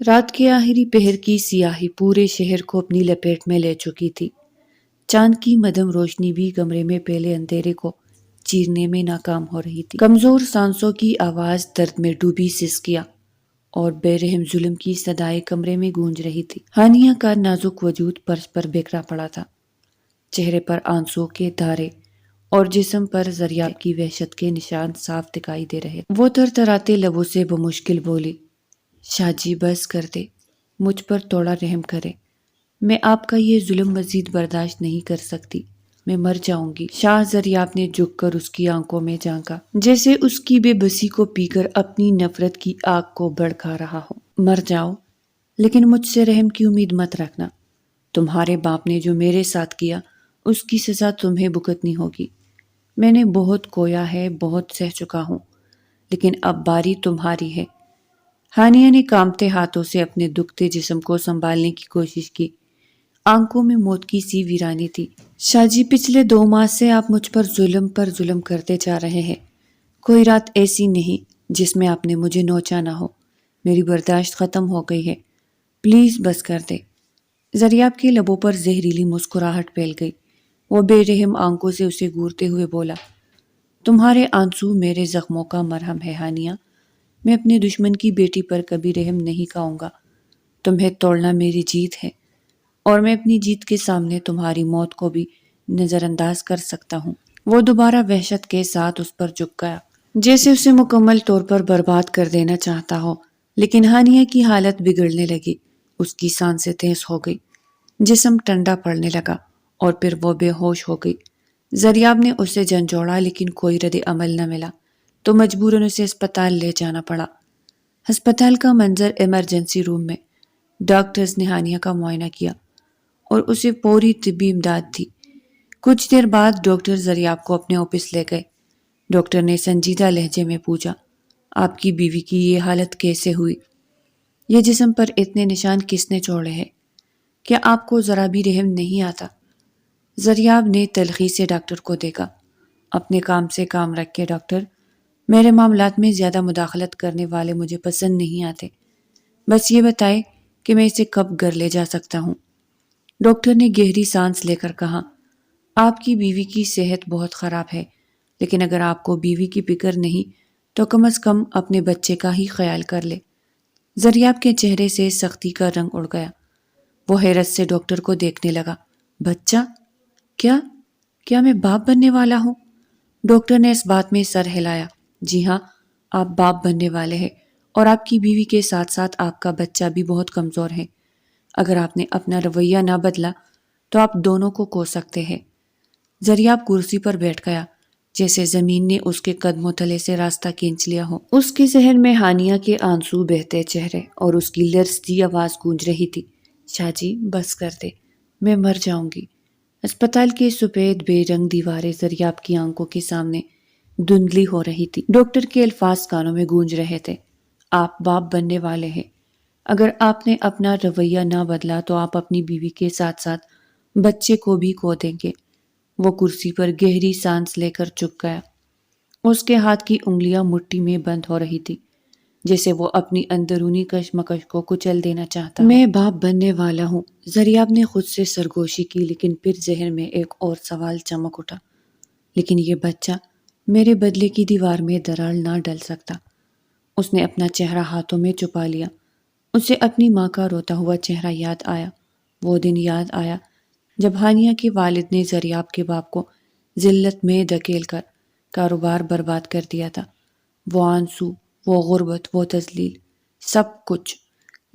رات کے آخری پہر کی سیاہی پورے شہر کو اپنی لپیٹ میں لے چکی تھی۔ چاند کی مدھم روشنی بھی کمرے میں پھیلے اندھیرے کو چیرنے میں ناکام ہو رہی تھی۔ کمزور سانسوں کی آواز درد میں ڈوبی سسکیاں اور بے رحم ظلم کی صدائیں کمرے میں گونج رہی تھی۔ ہانیہ کا نازک وجود فرش پر بکھرا پڑا تھا، چہرے پر آنسوؤں کے دھارے اور جسم پر زریاب کی وحشت کے نشان صاف دکھائی دے رہے تھے۔ وہ تھرتھراتے لبوں سے بمشکل بولی، شاہ جی بس کر دے، مجھ پر تھوڑا رحم کرے، میں آپ کا یہ ظلم مزید برداشت نہیں کر سکتی، میں مر جاؤں گی۔ شاہ زریاب نے جھک کر اس کی آنکھوں میں جھانکا، جیسے اس کی بے بسی کو پی کر اپنی نفرت کی آگ کو بھڑکا رہا ہو۔ مر جاؤ، لیکن مجھ سے رحم کی امید مت رکھنا۔ تمہارے باپ نے جو میرے ساتھ کیا، اس کی سزا تمہیں بھگتنی ہوگی۔ میں نے بہت کویا ہے، بہت سہ چکا ہوں، لیکن اب باری تمہاری ہے۔ ہانیہ نے کانپتے ہاتھوں سے اپنے دکھتے جسم کو سنبھالنے کی کوشش کی، آنکھوں میں موت کی سی ویرانی تھی۔ شاہ جی، پچھلے 2 ماہ سے آپ مجھ پر ظلم کرتے جا رہے ہیں۔ کوئی رات ایسی نہیں جس میں آپ نے مجھے نوچا نہ ہو۔ میری برداشت ختم ہو گئی ہے، پلیز بس کر دے۔ زریاب کے لبوں پر زہریلی مسکراہٹ پھیل گئی۔ وہ بے رحم آنکھوں سے اسے گھورتے ہوئے بولا، تمہارے آنسو میرے زخموں کا مرہم ہے ہانیہ، میں اپنے دشمن کی بیٹی پر کبھی رحم نہیں کھاؤں گا۔ تمہیں توڑنا میری جیت ہے، اور میں اپنی جیت کے سامنے تمہاری موت کو بھی نظر انداز کر سکتا ہوں۔ وہ دوبارہ وحشت کے ساتھ اس پر جھک گیا، جیسے اسے مکمل طور پر برباد کر دینا چاہتا ہو۔ لیکن ہانیہ کی حالت بگڑنے لگی، اس کی سانسیں تیز ہو گئی، جسم ٹھنڈا پڑنے لگا اور پھر وہ بے ہوش ہو گئی۔ زریاب نے اسے جھنجھوڑا لیکن کوئی رد عمل نہ ملا تو مجبوراً اسے اسپتال لے جانا پڑا۔ ہسپتال کا منظر ایمرجنسی روم میں، ڈاکٹرز نے ہانیہ کا معائنہ کیا اور اسے پوری طبی امداد دی۔ کچھ دیر بعد ڈاکٹر زریاب کو اپنے آفس لے گئے۔ ڈاکٹر نے سنجیدہ لہجے میں پوچھا، آپ کی بیوی کی یہ حالت کیسے ہوئی؟ یہ جسم پر اتنے نشان کس نے چھوڑے ہیں؟ کیا آپ کو ذرا بھی رحم نہیں آتا؟ زریاب نے تلخی سے ڈاکٹر کو دیکھا، اپنے کام سے کام رکھ کے ڈاکٹر، میرے معاملات میں زیادہ مداخلت کرنے والے مجھے پسند نہیں آتے، بس یہ بتائے کہ میں اسے کب گھر لے جا سکتا ہوں؟ ڈاکٹر نے گہری سانس لے کر کہا، آپ کی بیوی کی صحت بہت خراب ہے، لیکن اگر آپ کو بیوی کی فکر نہیں تو کم از کم اپنے بچے کا ہی خیال کر لے۔ زریاب کے چہرے سے سختی کا رنگ اڑ گیا، وہ حیرت سے ڈاکٹر کو دیکھنے لگا۔ بچہ؟ کیا میں باپ بننے والا ہوں؟ ڈاکٹر نے اس بات میں سر ہلایا، جی ہاں، آپ باپ بننے والے ہیں، اور آپ کی بیوی کے ساتھ ساتھ آپ کا بچہ بھی بہت کمزور ہے۔ اگر آپ نے اپنا رویہ نہ بدلا تو آپ دونوں کو کھو سکتے ہیں۔ زریاب کرسی پر بیٹھ گیا، جیسے زمین نے اس کے قدموں تلے سے راستہ کھینچ لیا ہو۔ اس کے ذہن میں ہانیہ کے آنسو بہتے چہرے اور اس کی لرزتی آواز گونج رہی تھی، شاہ جی بس کر دے، میں مر جاؤں گی۔ اسپتال کی سفید بے رنگ دیواریں زریاب کی آنکھوں کے سامنے دھندلی ہو رہی تھی۔ ڈاکٹر کے الفاظ کانوں میں گونج رہے تھے، آپ باپ بننے والے ہیں، اگر آپ نے اپنا رویہ نہ بدلا تو آپ اپنی بیوی کے ساتھ ساتھ بچے کو بھی کھو دیں گے۔ وہ کرسی پر گہری سانس لے کر چپ گیا، اس کے ہاتھ کی انگلیاں مٹھی میں بند ہو رہی تھی، جیسے وہ اپنی اندرونی کشمکش کو کچل دینا چاہتا ہو۔ میں باپ بننے والا ہوں، زریاب نے خود سے سرگوشی کی، لیکن پھر ذہن میں ایک اور سوال چمک اٹھا، لیکن یہ بچہ میرے بدلے کی دیوار میں دراڑ نہ ڈل سکتا؟ اس نے اپنا چہرہ ہاتھوں میں چھپا لیا، اسے اپنی ماں کا روتا ہوا چہرہ یاد آیا، وہ دن یاد آیا جب ہانیہ کے والد نے زریاب کے باپ کو ذلت میں دھکیل کر کاروبار برباد کر دیا تھا۔ وہ آنسو، وہ غربت، وہ تذلیل، سب کچھ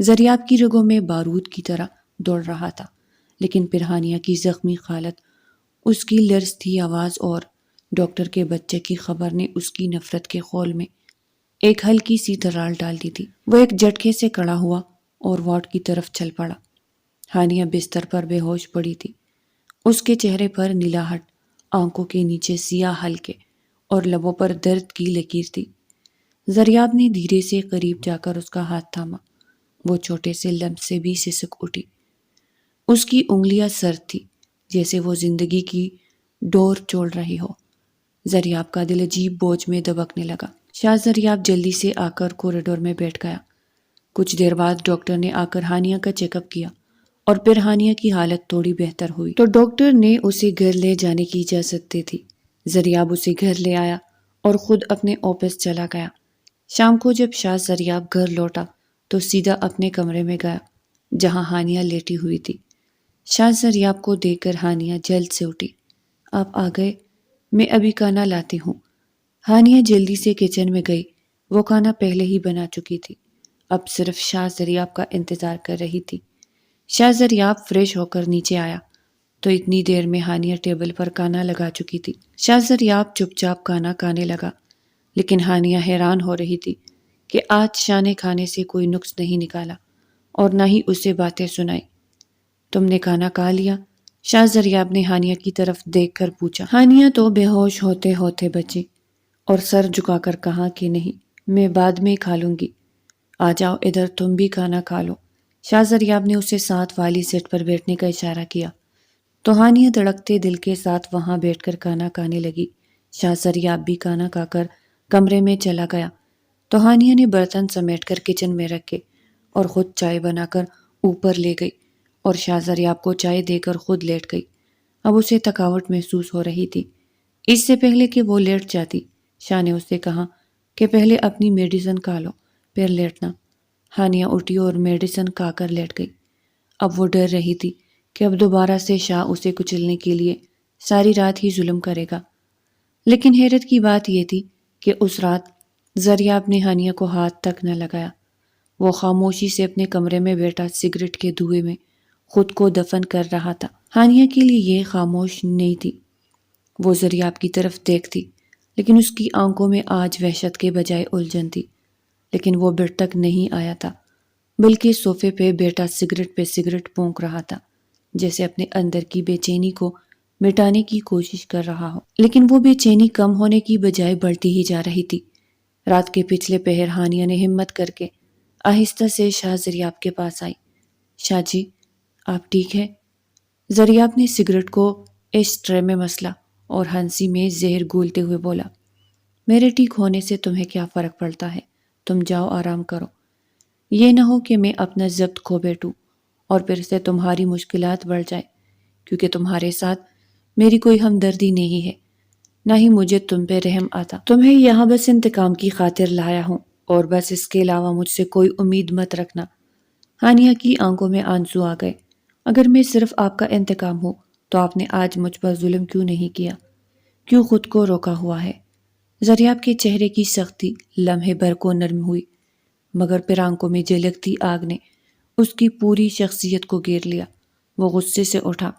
زریاب کی رگوں میں بارود کی طرح دوڑ رہا تھا۔ لیکن پھر ہانیہ کی زخمی حالت، اس کی لرزتی آواز اور ڈاکٹر کے بچے کی خبر نے اس کی نفرت کے خول میں ایک ہلکی سی دراڑ ڈال دی تھی۔ وہ ایک جھٹکے سے کھڑا ہوا اور وارڈ کی طرف چل پڑا۔ ہانیہ بستر پر بے ہوش پڑی تھی، اس کے چہرے پر نیلاہٹ، آنکھوں کے نیچے سیاہ حلقے اور لبوں پر درد کی لکیر تھی۔ زریاب نے دھیرے سے قریب جا کر اس کا ہاتھ تھاما، وہ چھوٹے سے لمس سے بھی سسک اٹھی، اس کی انگلیاں سرد تھی جیسے وہ زندگی کی ڈور چول رہی ہو۔ زریاب کا دل عجیب بوجھ میں دبکنے لگا۔ شاہ زریاب جلدی سے آ کر کوریڈور میں بیٹھ گیا، کچھ دیر بعد ڈاکٹر نے آ کر ہانیہ کا چیک اپ کیا اور پھر ہانیہ کی حالت تھوڑی بہتر ہوئی تو ڈاکٹر نے اسے گھر لے جانے کی اجازت دے دی۔ زریاب اسے گھر لے آیا اور خود اپنے آفس چلا گیا۔ شام کو جب شاہ زریاب گھر لوٹا تو سیدھا اپنے کمرے میں گیا جہاں ہانیہ لیٹی ہوئی تھی۔ شاہ زریاب کو دیکھ کر ہانیہ جلد سے اٹھی۔ آپ آ گئے، میں ابھی کھانا لاتی ہوں۔ ہانیہ جلدی سے کچن میں گئی۔ وہ کھانا پہلے ہی بنا چکی تھی، اب صرف شاہ زریاب کا انتظار کر رہی تھی۔ شاہ زریاب فریش ہو کر نیچے آیا تو اتنی دیر میں ہانیہ ٹیبل پر کھانا لگا چکی تھی۔ شاہ زریاب چپ چاپ کھانا کھانے لگا، لیکن ہانیہ حیران ہو رہی تھی کہ آج شاہ نے کھانے سے کوئی نقص نہیں نکالا اور نہ ہی اسے باتیں سنائی۔ تم نے کھانا کھا لیا؟ شاہ زریاب نے ہانیہ کی طرف دیکھ کر پوچھا۔ ہانیہ تو بے ہوش ہوتے ہوتے بچی اور سر جھکا کر کہا کہ نہیں، میں بعد میں کھا لوں گی۔ آ جاؤ ادھر، تم بھی کھانا کھا لو۔ شاہ زریاب نے اسے ساتھ والی سیٹ پر بیٹھنے کا اشارہ کیا تو ہانیہ دھڑکتے دل کے ساتھ وہاں بیٹھ کر کھانا کھانے لگی۔ شاہ زریاب بھی کھانا کھا کر کمرے میں چلا گیا تو ہانیہ نے برتن سمیٹ کر کچن میں رکھے اور خود چائے بنا کر اوپر لے گئی اور شاہ زریاب کو چائے دے کر خود لیٹ گئی۔ اب اسے تھکاوٹ محسوس ہو رہی تھی۔ اس سے پہلے کہ وہ لیٹ جاتی، شاہ نے اسے کہا کہ پہلے اپنی میڈیسن کھا لو پھر لیٹنا۔ ہانیہ اٹھی اور میڈیسن کھا کر لیٹ گئی۔ اب وہ ڈر رہی تھی کہ اب دوبارہ سے شاہ اسے کچلنے کے لیے ساری رات ہی ظلم کرے گا، لیکن حیرت کی بات یہ تھی کہ اس رات زریاب نے ہانیہ کو ہاتھ تک نہ لگایا۔ وہ خاموشی سے اپنے کمرے میں بیٹھا سگریٹ کے دھوئے میں خود کو دفن کر رہا تھا۔ ہانیہ کے لیے یہ خاموش نہیں تھی۔ وہ زریاب کی طرف دیکھتی، لیکن اس کی آنکھوں میں آج وحشت کے بجائے الجھن تھی۔ لیکن وہ بیڈ تک نہیں آیا تھا، بلکہ صوفے پہ بیٹھا سگریٹ پہ سگریٹ پھونک رہا تھا، جیسے اپنے اندر کی بے چینی کو مٹانے کی کوشش کر رہا ہو۔ لیکن وہ بے چینی کم ہونے کی بجائے بڑھتی ہی جا رہی تھی۔ رات کے پچھلے پہر ہانیہ نے ہمت کر کے آہستہ سے شاہ زریاب کے پاس آئی۔ شاہ جی، آپ ٹھیک ہے؟ زریاب نے سگریٹ کو ایش ٹرے میں مسلا اور ہنسی میں زہر گھولتے ہوئے بولا، میرے ٹھیک ہونے سے تمہیں کیا فرق پڑتا ہے؟ تم جاؤ آرام کرو۔ یہ نہ ہو کہ میں اپنا ضبط کھو بیٹھوں اور پھر سے تمہاری مشکلات بڑھ جائے، کیونکہ تمہارے ساتھ میری کوئی ہمدردی نہیں ہے، نہ ہی مجھے تم پہ رحم آتا۔ تمہیں یہاں بس انتقام کی خاطر لایا ہوں اور بس اس کے علاوہ مجھ سے کوئی امید مت رکھنا۔ ہانیہ کی آنکھوں میں آنسو آ گئے۔ اگر میں صرف آپ کا انتقام ہوں تو آپ نے آج مجھ پر ظلم کیوں نہیں کیا؟ کیوں خود کو روکا ہوا ہے؟ زریاب کے چہرے کی سختی لمحے بھر کو نرم ہوئی، مگر پھر آنکھوں میں جھلکتی آگ نے اس کی پوری شخصیت کو گھیر لیا۔ وہ غصے سے اٹھا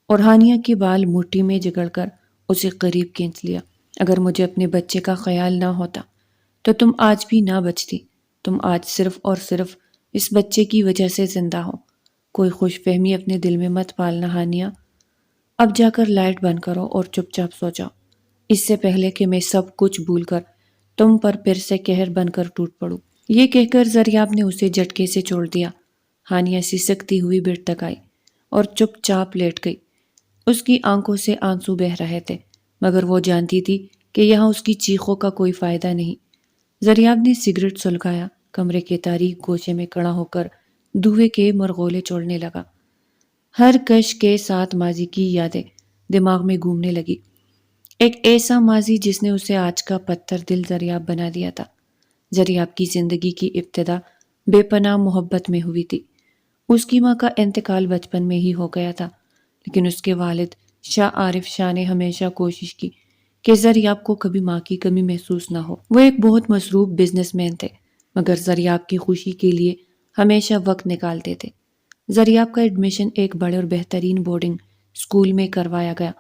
اور ہانیہ کے بال مٹھی میں جگڑ کر اسے قریب کھینچ لیا۔ اگر مجھے اپنے بچے کا خیال نہ ہوتا تو تم آج بھی نہ بچتی۔ تم آج صرف اور صرف اس بچے کی وجہ سے زندہ ہو۔ کوئی خوش فہمی اپنے دل میں مت پالنا ہانیہ۔ اب جا کر لائٹ بند کرو اور چپ چاپ سو جاؤ، اس سے پہلے کہ میں سب کچھ بھول کر تم پر پھر سے قہر بن کر ٹوٹ پڑوں۔ یہ کہہ کر زریاب نے اسے جھٹکے سے چھوڑ دیا۔ ہانیہ سسکتی ہوئی بیڈ تک آئی اور چپ چاپ لیٹ گئی۔ اس کی آنکھوں سے آنسو بہہ رہے تھے، مگر وہ جانتی تھی کہ یہاں اس کی چیخوں کا کوئی فائدہ نہیں۔ زریاب نے سگریٹ سلگایا، کمرے کے تاریک گوشے میں کھڑا ہو کر دھوئے کے مرغولے چھوڑنے لگا۔ ہر کش کے ساتھ ماضی کی یادیں دماغ میں گھومنے لگی، ایک ایسا ماضی جس نے اسے آج کا پتھر دل زریاب بنا دیا تھا۔ زریاب کی زندگی کی ابتدا بے پناہ محبت میں ہوئی تھی۔ اس کی ماں کا انتقال بچپن میں ہی ہو گیا تھا، لیکن اس کے والد شاہ عارف شاہ نے ہمیشہ کوشش کی کہ زریاب کو کبھی ماں کی کمی محسوس نہ ہو۔ وہ ایک بہت مصروف بزنس مین تھے، مگر زریاب کی خوشی کے لیے ہمیشہ وقت نکالتے تھے۔ زریاب کا ایڈمیشن ایک بڑے اور بہترین بورڈنگ اسکول میں کروایا گیا،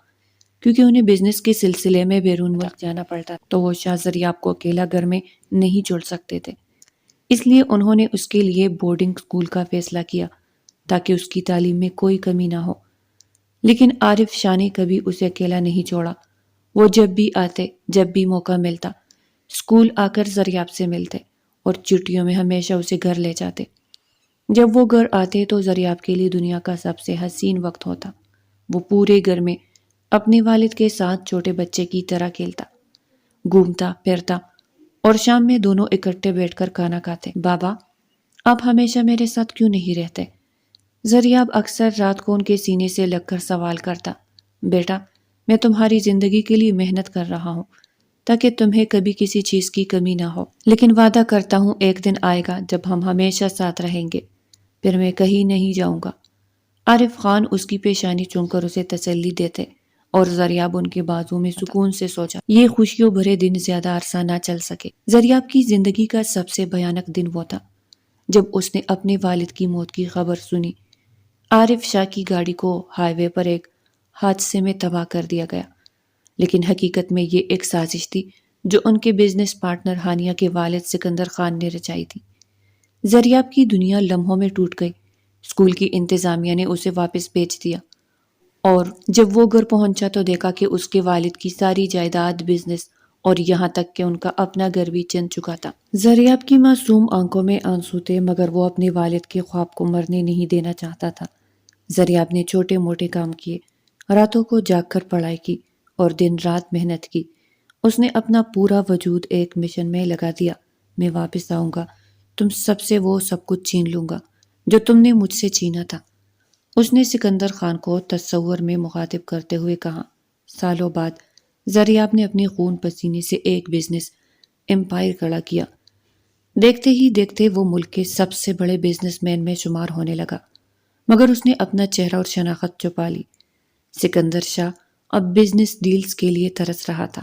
کیونکہ انہیں بزنس کے سلسلے میں بیرون ملک جانا پڑتا تو وہ شاہ زریاب کو اکیلا گھر میں نہیں چھوڑ سکتے تھے۔ اس لیے انہوں نے اس کے لیے بورڈنگ اسکول کا فیصلہ کیا تاکہ اس کی تعلیم میں کوئی کمی نہ ہو۔ لیکن عارف شاہ نے کبھی اسے اکیلا نہیں چھوڑا۔ وہ جب بھی آتے، جب بھی موقع ملتا، اسکول آ کر زریاب سے ملتے اور چھٹیوں میں ہمیشہ اسے گھر لے جاتے۔ جب وہ گھر آتے تو زریاب کے لیے دنیا کا سب سے حسین وقت ہوتا۔ وہ پورے گھر میں اپنے والد کے ساتھ چھوٹے بچے کی طرح کھیلتا، گھومتا پھرتا اور شام میں دونوں اکٹھے بیٹھ کر کھانا کھاتے۔ بابا، آپ ہمیشہ میرے ساتھ کیوں نہیں رہتے؟ زریاب اکثر رات کو ان کے سینے سے لگ کر سوال کرتا۔ بیٹا، میں تمہاری زندگی کے لیے محنت کر رہا ہوں تاکہ تمہیں کبھی کسی چیز کی کمی نہ ہو، لیکن وعدہ کرتا ہوں ایک دن آئے گا جب ہم ہمیشہ ساتھ رہیں گے، پھر میں کہیں نہیں جاؤں گا۔ عارف خان اس کی پیشانی چوم کر اسے تسلی دیتے اور زریاب ان کے بازو میں سکون سے سو جاتا۔ یہ خوشیوں بھرے دن زیادہ عرصہ نہ چل سکے۔ زریاب کی زندگی کا سب سے بھیانک دن وہ تھا جب اس نے اپنے والد کی موت کی خبر سنی۔ عارف شاہ کی گاڑی کو ہائی وے پر ایک حادثے میں تباہ کر دیا گیا، لیکن حقیقت میں یہ ایک سازش تھی جو ان کے بزنس پارٹنر ہانیہ کے والد سکندر خان نے رچائی تھی۔ زریاب کی دنیا لمحوں میں ٹوٹ گئی۔ اسکول کی انتظامیہ نے اسے واپس بھیج دیا اور جب وہ گھر پہنچا تو دیکھا کہ اس کے والد کی ساری جائیداد، بزنس اور یہاں تک کہ ان کا اپنا گھر بھی چن چکا تھا۔ زریاب کی معصوم آنکھوں میں آنسو تھے، مگر وہ اپنے والد کے خواب کو مرنے نہیں دینا چاہتا تھا۔ زریاب نے چھوٹے موٹے کام کیے، راتوں کو جاگ کر پڑھائی کی اور دن رات محنت کی۔ اس نے اپنا پورا وجود ایک مشن میں لگا دیا۔ میں واپس آؤں گا، تم سب سے وہ سب کچھ چھین لوں گا جو تم نے مجھ سے چھینا تھا، اس نے سکندر خان کو تصور میں مخاطب کرتے ہوئے کہا۔ سالوں بعد زریاب نے اپنے خون پسینے سے ایک بزنس امپائر کھڑا کیا۔ دیکھتے ہی دیکھتے وہ ملک کے سب سے بڑے بزنس مین میں شمار ہونے لگا، مگر اس نے اپنا چہرہ اور شناخت چھپا لی۔ سکندر شاہ اب بزنس ڈیلز کے لیے ترس رہا تھا،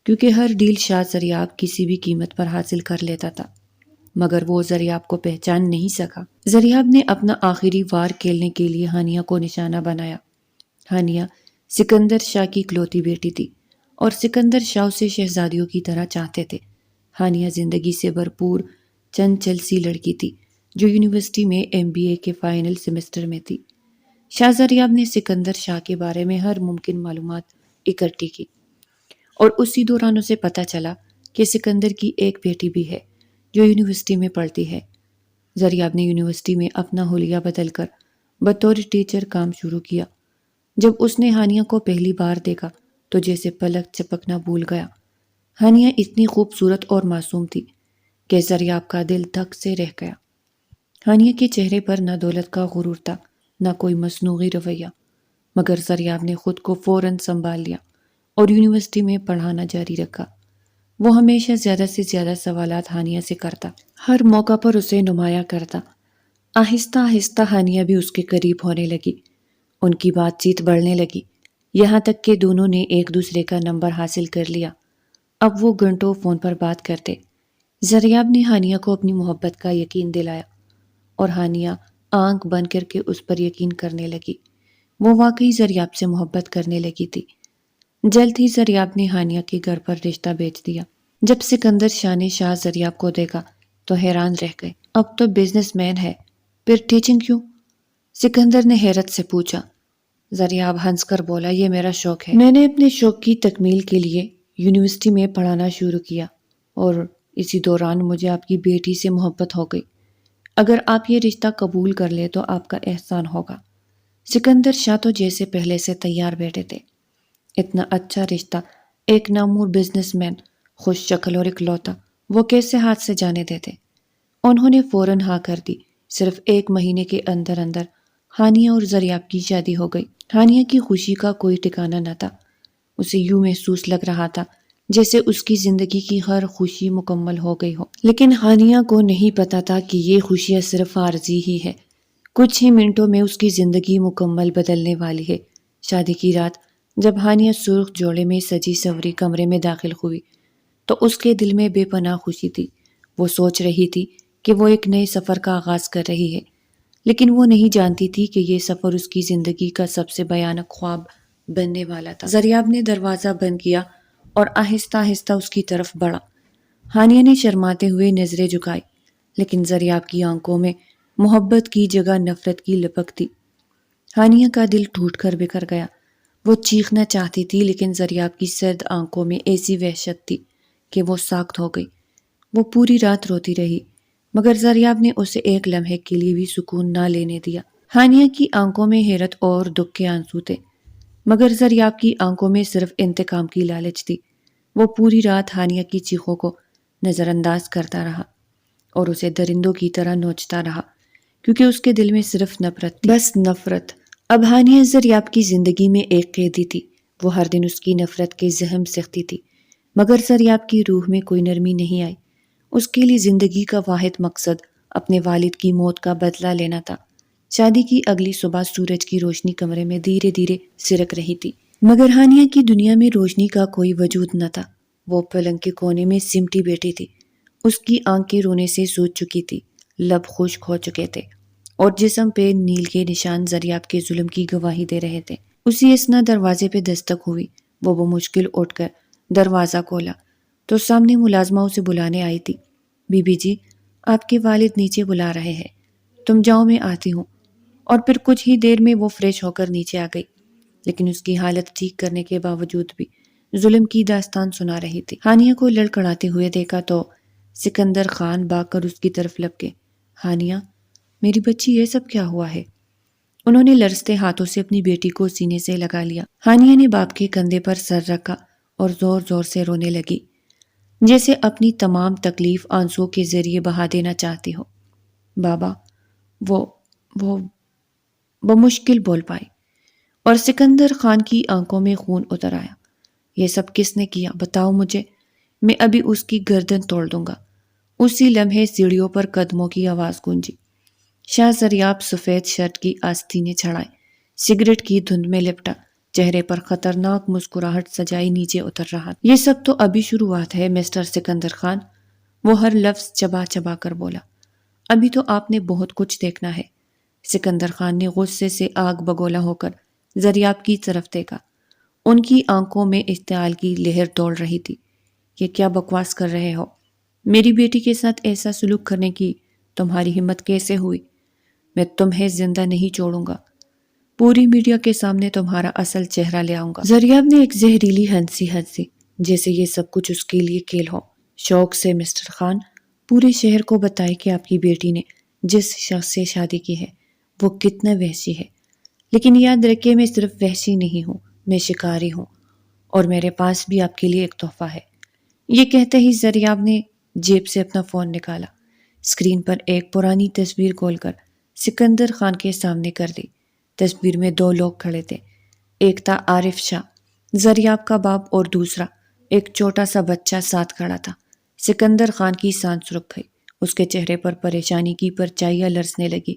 کیونکہ ہر ڈیل شاہ زریاب کسی بھی قیمت پر حاصل کر لیتا تھا، مگر وہ زریاب کو پہچان نہیں سکا۔ زریاب نے اپنا آخری وار کھیلنے کے لیے ہانیہ کو نشانہ بنایا۔ ہانیہ سکندر شاہ کی اکلوتی بیٹی تھی اور سکندر شاہ اسے شہزادیوں کی طرح چاہتے تھے۔ ہانیہ زندگی سے بھرپور چنچل سی لڑکی تھی جو یونیورسٹی میں MBA کے فائنل سیمسٹر میں تھی۔ شاہ زریاب نے سکندر شاہ کے بارے میں ہر ممکن معلومات اکٹھی کی اور اسی دوران اسے پتہ چلا کہ سکندر کی ایک بیٹی بھی ہے جو یونیورسٹی میں پڑھتی ہے۔ زریاب نے یونیورسٹی میں اپنا حلیہ بدل کر بطور ٹیچر کام شروع کیا۔ جب اس نے ہانیہ کو پہلی بار دیکھا تو جیسے پلک چپکنا بھول گیا۔ ہانیہ اتنی خوبصورت اور معصوم تھی کہ زریاب کا دل دھک سے رہ گیا۔ ہانیہ کے چہرے پر نہ دولت کا غرور تھا، نہ کوئی مصنوعی رویہ، مگر زریاب نے خود کو فوراً سنبھال لیا اور یونیورسٹی میں پڑھانا جاری رکھا۔ وہ ہمیشہ زیادہ سے زیادہ سوالات ہانیہ سے کرتا، ہر موقع پر اسے نمایاں کرتا۔ آہستہ آہستہ ہانیہ بھی اس کے قریب ہونے لگی، ان کی بات چیت بڑھنے لگی، یہاں تک کہ دونوں نے ایک دوسرے کا نمبر حاصل کر لیا۔ اب وہ گھنٹوں فون پر بات کرتے۔ زریاب نے ہانیہ کو اپنی محبت کا یقین دلایا اور ہانیہ آنکھ بند کر کے اس پر یقین کرنے لگی۔ وہ واقعی زریاب سے محبت کرنے لگی تھی۔ جلد ہی زریاب نے ہانیہ کے گھر پر رشتہ بھیج دیا۔ جب سکندر شاہ نے شاہ زریاب کو دیکھا تو حیران رہ گئے۔ اب تو بزنس مین ہے، پھر ٹیچنگ کیوں؟ سکندر نے حیرت سے پوچھا۔ زریاب ہنس کر بولا، یہ میرا شوق ہے۔ میں نے اپنے شوق کی تکمیل کے لیے یونیورسٹی میں پڑھانا شروع کیا اور اسی دوران مجھے آپ کی بیٹی سے محبت ہو گئی۔ اگر آپ یہ رشتہ قبول کر لیں تو آپ کا احسان ہوگا۔ سکندر شاہ تو جیسے پہلے سے تیار بیٹھے تھے۔ اتنا اچھا رشتہ ایک نامور بزنس مین، خوش شکل اور اکلوتا، وہ کیسے ہاتھ سے جانے دیتے؟ انہوں نے فوراً ہاں کر دی۔ صرف 1 مہینے کے اندر اندر ہانیہ اور زریاب کی شادی ہو گئی۔ ہانیہ کی خوشی کا کوئی ٹھکانہ نہ تھا۔ اسے یوں محسوس لگ رہا تھا جیسے اس کی زندگی کی ہر خوشی مکمل ہو گئی ہو، لیکن ہانیہ کو نہیں پتا تھا کہ یہ خوشیاں صرف عارضی ہی ہے، کچھ ہی منٹوں میں اس کی زندگی مکمل بدلنے والی ہے۔ شادی کی رات جب ہانیہ سرخ جوڑے میں سجی سوری کمرے میں داخل ہوئی تو اس کے دل میں بے پناہ خوشی تھی۔ وہ سوچ رہی تھی کہ وہ ایک نئے سفر کا آغاز کر رہی ہے، لیکن وہ نہیں جانتی تھی کہ یہ سفر اس کی زندگی کا سب سے بھیانک خواب بننے والا تھا۔ زریاب نے دروازہ بند کیا اور آہستہ آہستہ اس کی طرف بڑھا۔ ہانیہ نے شرماتے ہوئے نظریں جھکائی، لیکن زریاب کی آنکھوں میں محبت کی جگہ نفرت کی لپک تھی۔ ہانیہ کا دل ٹوٹ کر بکھر گیا۔ وہ چیخنا چاہتی تھی، لیکن زریاب کی سرد آنکھوں میں ایسی وحشت تھی کہ وہ ساکت ہو گئی۔ وہ پوری رات روتی رہی، مگر زریاب نے اسے ایک لمحے کے لیے بھی سکون نہ لینے دیا۔ ہانیہ کی آنکھوں میں حیرت اور دکھ کے آنسو تھے، مگر زریاب کی آنکھوں میں صرف انتقام کی لالچ تھی۔ وہ پوری رات ہانیہ کی چیخوں کو نظر انداز کرتا رہا اور اسے درندوں کی طرح نوچتا رہا، کیونکہ اس کے دل میں صرف نفرت تھی، بس نفرت۔ اب ہانیہ زریاب کی زندگی میں ایک قیدی تھی، وہ ہر دن اس کی نفرت کے زہم سیکھتی تھی، مگر زریاب کی روح میں کوئی نرمی نہیں آئی۔ اس کے لیے زندگی کا واحد مقصد اپنے والد کی موت کا بدلہ لینا تھا۔ شادی کی اگلی صبح سورج کی روشنی کمرے میں دھیرے دھیرے سرک رہی تھی، مگر ہانیہ کی دنیا میں روشنی کا کوئی وجود نہ تھا۔ وہ پلنگ کے کونے میں سمٹی بیٹھی تھی، اس کی آنکھیں رونے سے سوج چکی تھی، لب خشک ہو چکے تھے، اور جسم پہ نیل کے نشان زریاب کے ظلم کی گواہی دے رہے تھے۔ اسی اثنا دروازے پہ دستک ہوئی، وہ بمشکل اٹھ کر دروازہ کھولا تو سامنے ملازمہ اسے بلانے آئی تھی۔ بی بی جی، آپ کے والد نیچے بلا رہے ہیں، تم جاؤ میں آتی ہوں۔ اور پھر کچھ ہی دیر میں وہ فریش ہو کر نیچے آ گئی، لیکن اس کی حالت ٹھیک کرنے کے باوجود بھی ظلم کی داستان سنا رہی تھی۔ ہانیہ کو لڑکھڑاتے ہوئے دیکھا تو سکندر خان بھاگ کر اس کی طرف لپکے۔ ہانیہ، میری بچی، یہ سب کیا ہوا ہے؟ انہوں نے لرزتے ہاتھوں سے اپنی بیٹی کو سینے سے لگا لیا۔ ہانیہ نے باپ کے کندھے پر سر رکھا اور زور زور سے رونے لگی، جیسے اپنی تمام تکلیف آنسوؤں کے ذریعے بہا دینا چاہتی ہو۔ بابا، وہ بمشکل بول پائی، اور سکندر خان کی آنکھوں میں خون اتر آیا۔ یہ سب کس نے کیا؟ بتاؤ مجھے، میں ابھی اس کی گردن توڑ دوں گا۔ اسی لمحے سیڑھیوں پر قدموں کی آواز گونجی۔ شاہ زریاب سفید شرٹ کی آستینیں چھڑائے، سگریٹ کی دھند میں لپٹا، چہرے پر خطرناک مسکراہٹ سجائی نیچے اتر رہا۔ یہ سب تو ابھی شروعات ہے مسٹر سکندر خان، وہ ہر لفظ چبا چبا کر بولا۔ ابھی تو آپ نے بہت کچھ دیکھنا ہے۔ سکندر خان نے غصے سے آگ بگولا ہو کر زریاب کی طرف دیکھا، ان کی آنکھوں میں اشتعال کی لہر دوڑ رہی تھی۔ یہ کیا بکواس کر رہے ہو؟ میری بیٹی کے ساتھ ایسا سلوک کرنے کی تمہاری ہمت کیسے ہوئی؟ میں تمہیں زندہ نہیں چھوڑوں گا، پوری میڈیا کے سامنے تمہارا اصل چہرہ لے آؤں گا۔ زریاب نے ایک زہریلی ہنسی جیسے یہ سب کچھ اس کے لیے کھیل ہو۔ شوق سے مسٹر خان، پورے شہر کو بتائے کہ آپ کی بیٹی نے جس شخص سے شادی کی ہے وہ کتنا وحشی ہے، لیکن یاد رکھیے میں صرف وحشی نہیں ہوں، میں شکاری ہوں، اور میرے پاس بھی آپ کے لیے ایک تحفہ ہے۔ یہ کہتے ہی زریاب نے جیب سے اپنا فون نکالا، اسکرین پر ایک پرانی تصویر کھول کر سکندر خان کے سامنے کر دی۔ تصویر میں دو لوگ کھڑے تھے، ایک تھا عارف شاہ، زریاب کا باپ، اور دوسرا ایک چھوٹا سا بچہ ساتھ کھڑا تھا۔ سکندر خان کی سانس رک گئی، اس کے چہرے پر پریشانی کی پرچھائیاں لرزنے لگی،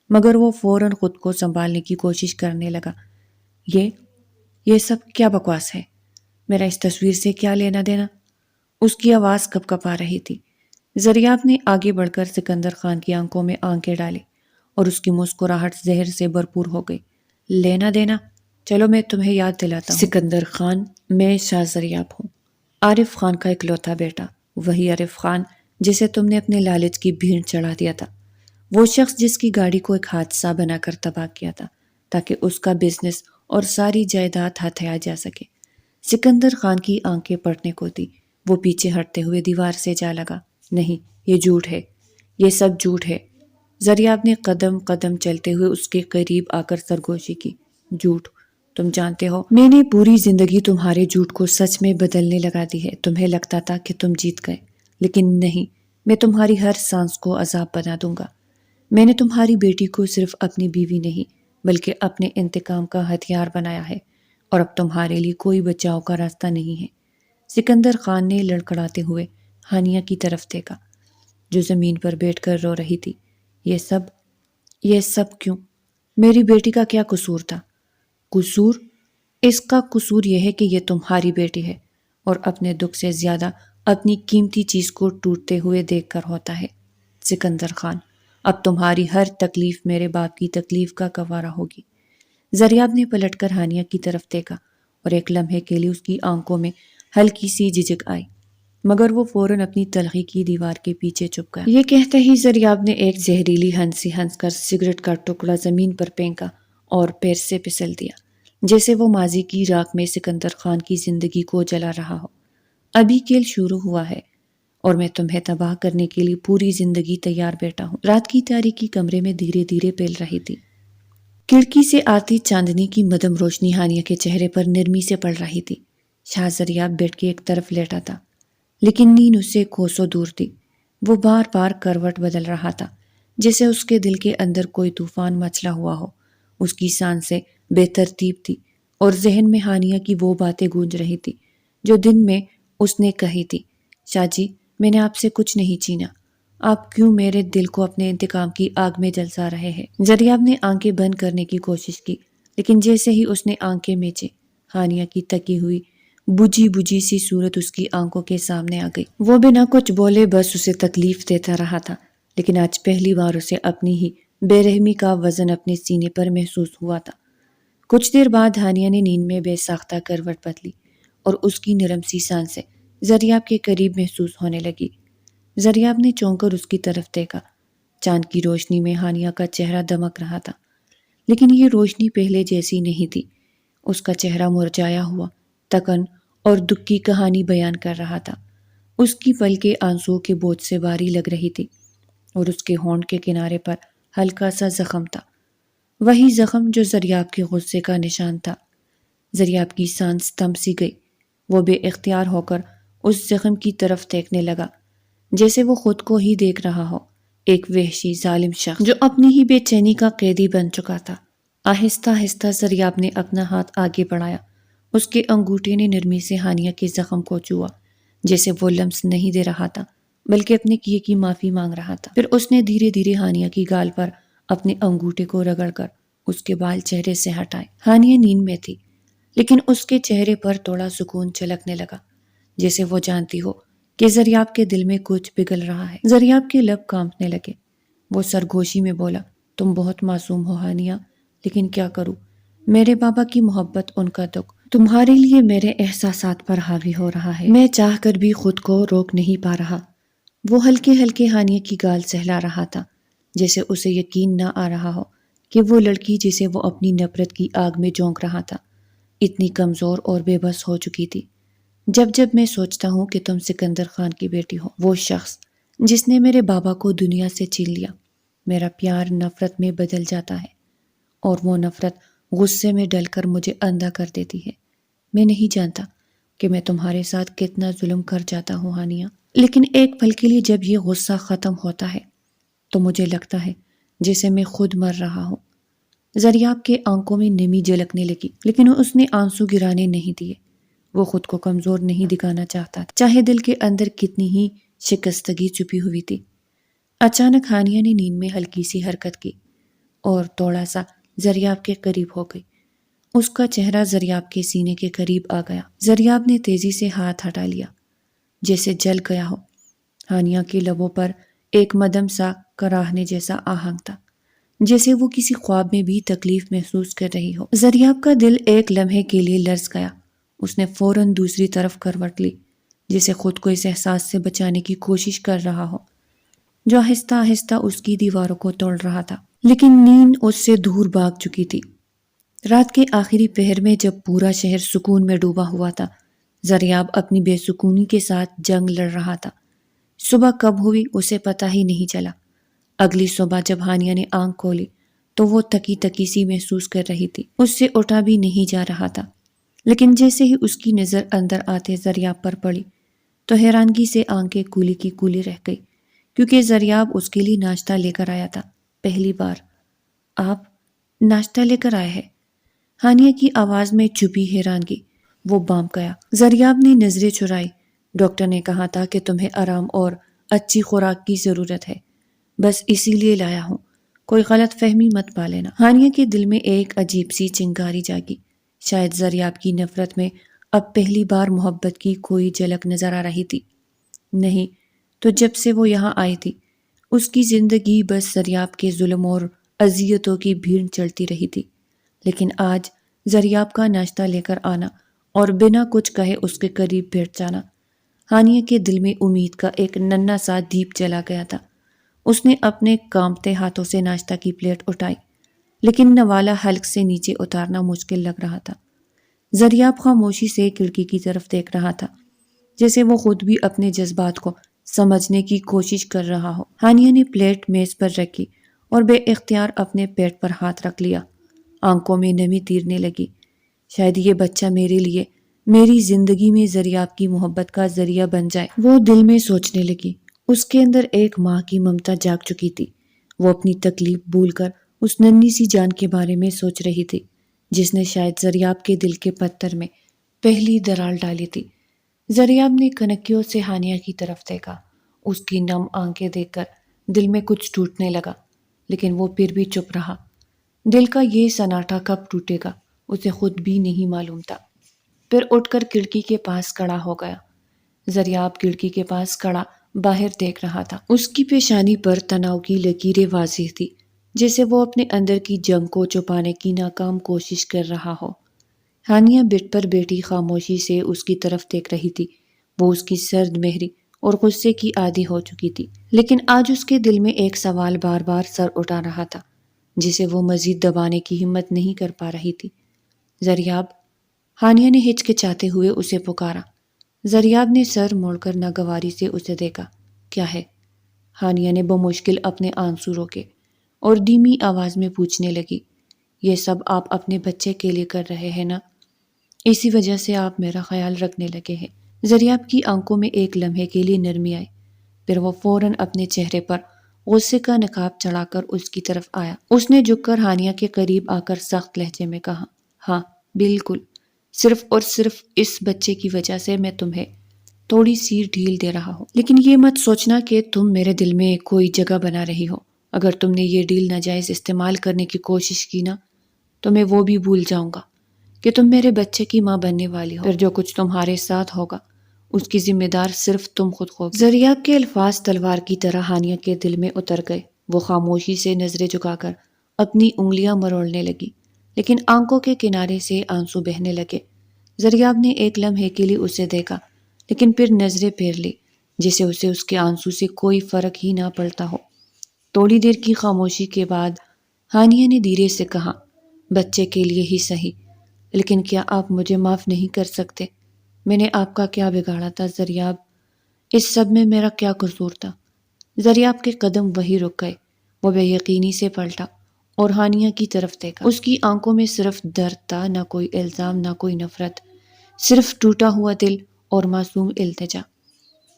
مگر وہ فوراً خود کو سنبھالنے کی کوشش کرنے لگا۔ یہ سب کیا بکواس ہے؟ میرا اس تصویر سے کیا لینا دینا؟ اس کی آواز کپ کپ آ رہی تھی۔ زریاب نے آگے بڑھ کر سکندر خان کی آنکھوں میں آنکھیں ڈالی اور اس کی مسکراہٹ زہر سے بھرپور ہو گئی۔ لینا دینا؟ چلو میں تمہیں یاد دلاتا ہوں۔ سکندر خان، میں شاہ زریاب ہوں، عارف خان کا اکلوتا بیٹا، وہی عارف خان جسے تم نے اپنے لالچ کی بھینٹ چڑھا دیا تھا، وہ شخص جس کی گاڑی کو ایک حادثہ بنا کر تباہ کیا تھا تاکہ اس کا بزنس اور ساری جائیداد ہتھیا جا سکے۔ سکندر خان کی آنکھیں پھٹنے کو تھی، وہ پیچھے ہٹتے ہوئے دیوار سے جا لگا۔ نہیں، یہ جھوٹ ہے، یہ سب جھوٹ ہے۔ زریاب نے قدم قدم چلتے ہوئے اس کے قریب آ کر سرگوشی کی۔ جھوٹ؟ تم جانتے ہو میں نے پوری زندگی تمہارے جھوٹ کو سچ میں بدلنے لگا دی ہے۔ تمہیں لگتا تھا کہ تم جیت گئے، لیکن نہیں، میں تمہاری ہر سانس کو عذاب بنا دوں گا۔ میں نے تمہاری بیٹی کو صرف اپنی بیوی نہیں بلکہ اپنے انتقام کا ہتھیار بنایا ہے، اور اب تمہارے لیے کوئی بچاؤ کا راستہ نہیں ہے۔ سکندر خان نے لڑکھڑاتے ہوئے ہانیہ کی طرف دیکھا، جو زمین پر بیٹھ کر رو رہی تھی۔ یہ سب کیوں؟ میری بیٹی کا کیا قصور تھا؟ قصور؟ اس کا قصور یہ ہے کہ یہ تمہاری بیٹی ہے، اور اپنے دکھ سے زیادہ اپنی قیمتی چیز کو ٹوٹتے ہوئے دیکھ کر ہوتا ہے۔ سکندر خان، اب تمہاری ہر تکلیف میرے باپ کی تکلیف کا گوارا ہوگی۔ زریاب نے پلٹ کر ہانیہ کی طرف دیکھا، اور ایک لمحے کے لیے اس کی آنکھوں میں ہلکی سی جھجک آئی، مگر وہ فوراً اپنی تلخی کی دیوار کے پیچھے چھپ گیا۔ یہ کہتے ہی زریاب نے ایک زہریلی ہنسی ہنس کر سگریٹ کا ٹکڑا زمین پر پھینکا اور پیر سے پھسل دیا، جیسے وہ ماضی کی راکھ میں سکندر خان کی زندگی کو جلا رہا ہو۔ ابھی کھیل شروع ہوا ہے، اور میں تمہیں تباہ کرنے کے لیے پوری زندگی تیار بیٹھا ہوں۔ رات کی تاریکی کمرے میں دھیرے دھیرے پھیل رہی تھی، کھڑکی سے آتی چاندنی کی مدھم روشنی ہانیہ کے چہرے پر نرمی سے پڑ رہی تھی۔ شاہ زریاب بیٹھ کے ایک طرف لیٹا تھا، لیکن نیند اس سے کوسوں دور تھی۔ وہ بار بار کروٹ بدل رہا تھا، جیسے اس کے دل کے اندر کوئی طوفان مچلا ہوا ہو۔ اس کی سانسیں بے ترتیب تھی اور ذہن میں ہانیہ کی وہ باتیں گونج رہی تھی جو دن میں اس نے کہی تھی۔ شاہ جی، میں نے آپ سے کچھ نہیں چھینا، آپ کیوں میرے دل کو اپنے انتقام کی آگ میں جلسا رہے ہیں؟ زریاب نے آنکھیں بند کرنے کی کوشش کی، لیکن جیسے ہی اس نے آنکھیں میچے، ہانیہ کی تکی ہوئی بجھی بجھی سی صورت اس کی آنکھوں کے سامنے آ گئی۔ وہ بنا کچھ بولے بس اسے تکلیف دیتا رہا تھا، لیکن آج پہلی بار اسے اپنی ہی بے رحمی کا وزن اپنے سینے پر محسوس ہوا تھا۔ کچھ دیر بعد ہانیہ نے نیند میں بے ساختہ کروٹ بدلی اور اس کی نرم سی سانسیں زریاب کے قریب محسوس ہونے لگی۔ زریاب نے چونک کر اس کی طرف دیکھا۔ چاند کی روشنی میں ہانیہ کا چہرہ دمک رہا تھا، لیکن یہ روشنی پہلے جیسی نہیں تھی۔ اس کا چہرہ مرجھایا ہوا تکن اور دکھ کی کہانی بیان کر رہا تھا۔ اس کی پلکیں آنسوؤں کے بوجھ سے بھاری لگ رہی تھی اور اس کے ہونٹ کے کنارے پر ہلکا سا زخم تھا، وہی زخم جو زریاب کے غصے کا نشان تھا۔ زریاب کی سانس تھم سی گئی۔ وہ بے اختیار ہو کر اس زخم کی طرف دیکھنے لگا، جیسے وہ خود کو ہی دیکھ رہا ہو، ایک وحشی ظالم شخص جو اپنی ہی بے چینی کا قیدی بن چکا تھا۔ آہستہ آہستہ زریاب نے اپنا ہاتھ آگے بڑھایا۔ اس کے انگوٹھے نے نرمی سے ہانیہ کے زخم کو چھوا، جیسے وہ لمس نہیں دے رہا تھا بلکہ اپنے کیے کی معافی مانگ رہا تھا۔ پھر اس نے دھیرے دھیرے ہانیہ کی گال پر اپنے انگوٹھے کو رگڑ کر اس کے بال چہرے سے ہٹائے۔ ہانیہ نیند میں تھی، لیکن اس کے چہرے پر تھوڑا سکون چھلکنے لگا، جیسے وہ جانتی ہو کہ زریاب کے دل میں کچھ پگھل رہا ہے۔ زریاب کے لب کانپنے لگے۔ وہ سرگوشی میں بولا، تم بہت معصوم ہو ہانیہ، لیکن کیا کروں، میرے بابا کی محبت، ان کا دکھ تمہارے لیے میرے احساسات پر حاوی ہو رہا ہے، میں چاہ کر بھی خود کو روک نہیں پا رہا۔ وہ ہلکے ہلکے ہانیہ کی گال سہلا رہا تھا، جیسے اسے یقین نہ آ رہا ہو کہ وہ لڑکی جسے وہ اپنی نفرت کی آگ میں جھونک رہا تھا اتنی کمزور اور بے بس ہو چکی تھی۔ جب جب میں سوچتا ہوں کہ تم سکندر خان کی بیٹی ہو، وہ شخص جس نے میرے بابا کو دنیا سے چھین لیا، میرا پیار نفرت میں بدل جاتا ہے اور وہ نفرت غصے میں ڈل کر مجھے اندھا کر دیتی ہے۔ میں نہیں جانتا کہ میں تمہارے ساتھ کتنا ظلم کر جاتا ہوں ہانیہ، لیکن ایک پل کے لیے جب یہ غصہ ختم ہوتا ہے تو مجھے لگتا ہے جیسے میں خود مر رہا ہوں۔ زریاب کے آنکھوں میں نمی جھلکنے لگی، لیکن اس نے آنسو گرانے نہیں دیے۔ وہ خود کو کمزور نہیں دکھانا چاہتا تھا، چاہے دل کے اندر کتنی ہی شکستگی چھپی ہوئی تھی۔ اچانک ہانیہ نے نیند میں ہلکی سی حرکت کی اور تھوڑا سا زریاب کے قریب ہو گئی۔ اس کا چہرہ زریاب کے سینے کے قریب آ گیا۔ زریاب نے تیزی سے ہاتھ ہٹا لیا، جیسے جل گیا ہو۔ ہانیہ کے لبوں پر ایک مدھم سا کراہنے جیسا آہنگ تھا، جیسے وہ کسی خواب میں بھی تکلیف محسوس کر رہی ہو۔ زریاب کا دل ایک لمحے کے لیے لرز گیا۔ اس نے فوراً دوسری طرف کروٹ لی، جسے خود کو اس احساس سے بچانے کی کوشش کر رہا ہو جو آہستہ آہستہ اس کی دیواروں کو توڑ رہا تھا۔ لیکن نیند اس سے دور بھاگ چکی تھی۔ رات کے آخری پہر میں جب پورا شہر سکون میں ڈوبا ہوا تھا، زریاب اپنی بے سکونی کے ساتھ جنگ لڑ رہا تھا۔ صبح کب ہوئی اسے پتہ ہی نہیں چلا۔ اگلی صبح جب ہانیہ نے آنکھ کھولی تو وہ تکی تکی سی محسوس کر رہی تھی، اس سے اٹھا بھی نہیں جا رہا تھا۔ لیکن جیسے ہی اس کی نظر اندر آتے زریاب پر پڑی تو حیرانگی سے آنکھیں کھلی کی کھلی رہ گئی، کیونکہ زریاب اس کے لیے ناشتہ لے کر آیا تھا۔ پہلی بار۔ آپ ناشتہ لے کر آئے ہیں؟ ہانیہ کی آواز میں چھپی حیرانگی۔ وہ بانپ گیا۔ زریاب نے نظریں چرائی۔ ڈاکٹر نے کہا تھا کہ تمہیں آرام اور اچھی خوراک کی ضرورت ہے، بس اسی لیے لایا ہوں، کوئی غلط فہمی مت پا لینا۔ ہانیہ کے دل میں ایک عجیب سی چنگاری جاگی۔ شاید زریاب کی نفرت میں اب پہلی بار محبت کی کوئی جھلک نظر آ رہی تھی۔ نہیں تو جب سے وہ یہاں آئی تھی اس کی زندگی بس زریاب کے ظلم اور اذیتوں کی بھیڑ چلتی رہی تھی۔ لیکن آج زریاب کا ناشتہ لے کر آنا اور بنا کچھ کہے اس کے قریب بیٹھ جانا، ہانیہ کے دل میں امید کا ایک ننھا سا دیپ جلا گیا تھا۔ اس نے اپنے کانپتے ہاتھوں سے ناشتہ کی پلیٹ اٹھائی، لیکن نوالا حلق سے نیچے اتارنا مشکل لگ رہا تھا۔ زریاب خاموشی سے کھڑکی کی طرف دیکھ رہا تھا، جیسے وہ خود بھی اپنے جذبات کو سمجھنے کی کوشش کر رہا ہو۔ ہانیہ نے پلیٹ میز پر رکھی اور بے اختیار اپنے پیٹ پر ہاتھ رکھ لیا۔ آنکھوں میں نمی تیرنے لگی۔ شاید یہ بچہ میرے لیے، میری زندگی میں زریاب کی محبت کا ذریعہ بن جائے۔ وہ دل میں سوچنے لگی۔ اس کے اندر ایک ماں کی ممتا جاگ چکی تھی۔ وہ اپنی تکلیف بھول کر اس ننھی سی جان کے بارے میں سوچ رہی تھی جس نے شاید زریاب کے دل کے پتھر میں پہلی درار ڈالی تھی۔ زریاب نے کنکیوں سے ہانیہ کی طرف دیکھا۔ اس کی نم آنکھیں دیکھ کر دل میں کچھ ٹوٹنے لگا، لیکن وہ پھر بھی چپ رہا۔ دل کا یہ سناٹا کب ٹوٹے گا اسے خود بھی نہیں معلوم تھا۔ پھر اٹھ کر کھڑکی کے پاس کھڑا ہو گیا۔ زریاب کھڑکی کے پاس کھڑا باہر دیکھ رہا تھا۔ اس کی پیشانی پر تناؤ کی لکیریں واضح تھی، جیسے وہ اپنے اندر کی جنگ کو چھپانے کی ناکام کوشش کر رہا ہو۔ ہانیہ بٹ پر بیٹھی خاموشی سے اس کی طرف دیکھ رہی تھی۔ وہ اس کی سرد مہری اور غصے کی عادی ہو چکی تھی، لیکن آج اس کے دل میں ایک سوال بار بار سر اٹھا رہا تھا جسے وہ مزید دبانے کی ہمت نہیں کر پا رہی تھی۔ زریاب، ہانیہ نے ہچکچاتے ہوئے اسے پکارا۔ زریاب نے سر موڑ کر ناگواری سے اسے دیکھا۔ کیا ہے؟ ہانیہ نے بمشکل اپنے آنسو روکے اور دھیمی آواز میں پوچھنے لگی۔ یہ سب آپ اپنے بچے کے لیے کر رہے ہیں نا؟ اسی وجہ سے آپ میرا خیال رکھنے لگے ہیں۔ زریاب کی آنکھوں میں ایک لمحے کے لیے نرمی آئی، پھر وہ فوراً اپنے چہرے پر غصے کا نقاب چڑھا کر اس کی طرف آیا۔ اس نے جھک کر ہانیہ کے قریب آ کر سخت لہجے میں کہا، ہاں بالکل، صرف اور صرف اس بچے کی وجہ سے میں تمہیں تھوڑی سی ڈھیل دے رہا ہوں، لیکن یہ مت سوچنا کہ تم میرے دل میں کوئی جگہ بنا رہی ہو۔ اگر تم نے یہ ڈیل ناجائز استعمال کرنے کی کوشش کی نا، تو میں وہ بھی بھول جاؤں گا کہ تم میرے بچے کی ماں بننے والی ہو۔ پھر جو کچھ تمہارے ساتھ ہوگا اس کی ذمہ دار صرف تم خود ہو۔ زریاب کے الفاظ تلوار کی طرح ہانیہ کے دل میں اتر گئے۔ وہ خاموشی سے نظریں جھکا کر اپنی انگلیاں مروڑنے لگی، لیکن آنکھوں کے کنارے سے آنسو بہنے لگے۔ زریاب نے ایک لمحے کے لیے اسے دیکھا، لیکن پھر نظریں پھیر لی جسے اسے اس کے آنسو سے کوئی فرق ہی نہ پڑتا ہو۔ تھوڑی دیر کی خاموشی کے بعد ہانیہ نے دھیرے سے کہا، بچے کے لیے ہی صحیح، لیکن کیا آپ مجھے معاف نہیں کر سکتے؟ میں نے آپ کا کیا بگاڑا تھا زریاب؟ اس سب میں میرا کیا قصور تھا؟ زریاب کے قدم وہی رک گئے۔ وہ بے یقینی سے پلٹا اور ہانیہ کی طرف دیکھا۔ اس کی آنکھوں میں صرف درد تھا، نہ کوئی الزام، نہ کوئی نفرت، صرف ٹوٹا ہوا دل اور معصوم التجا۔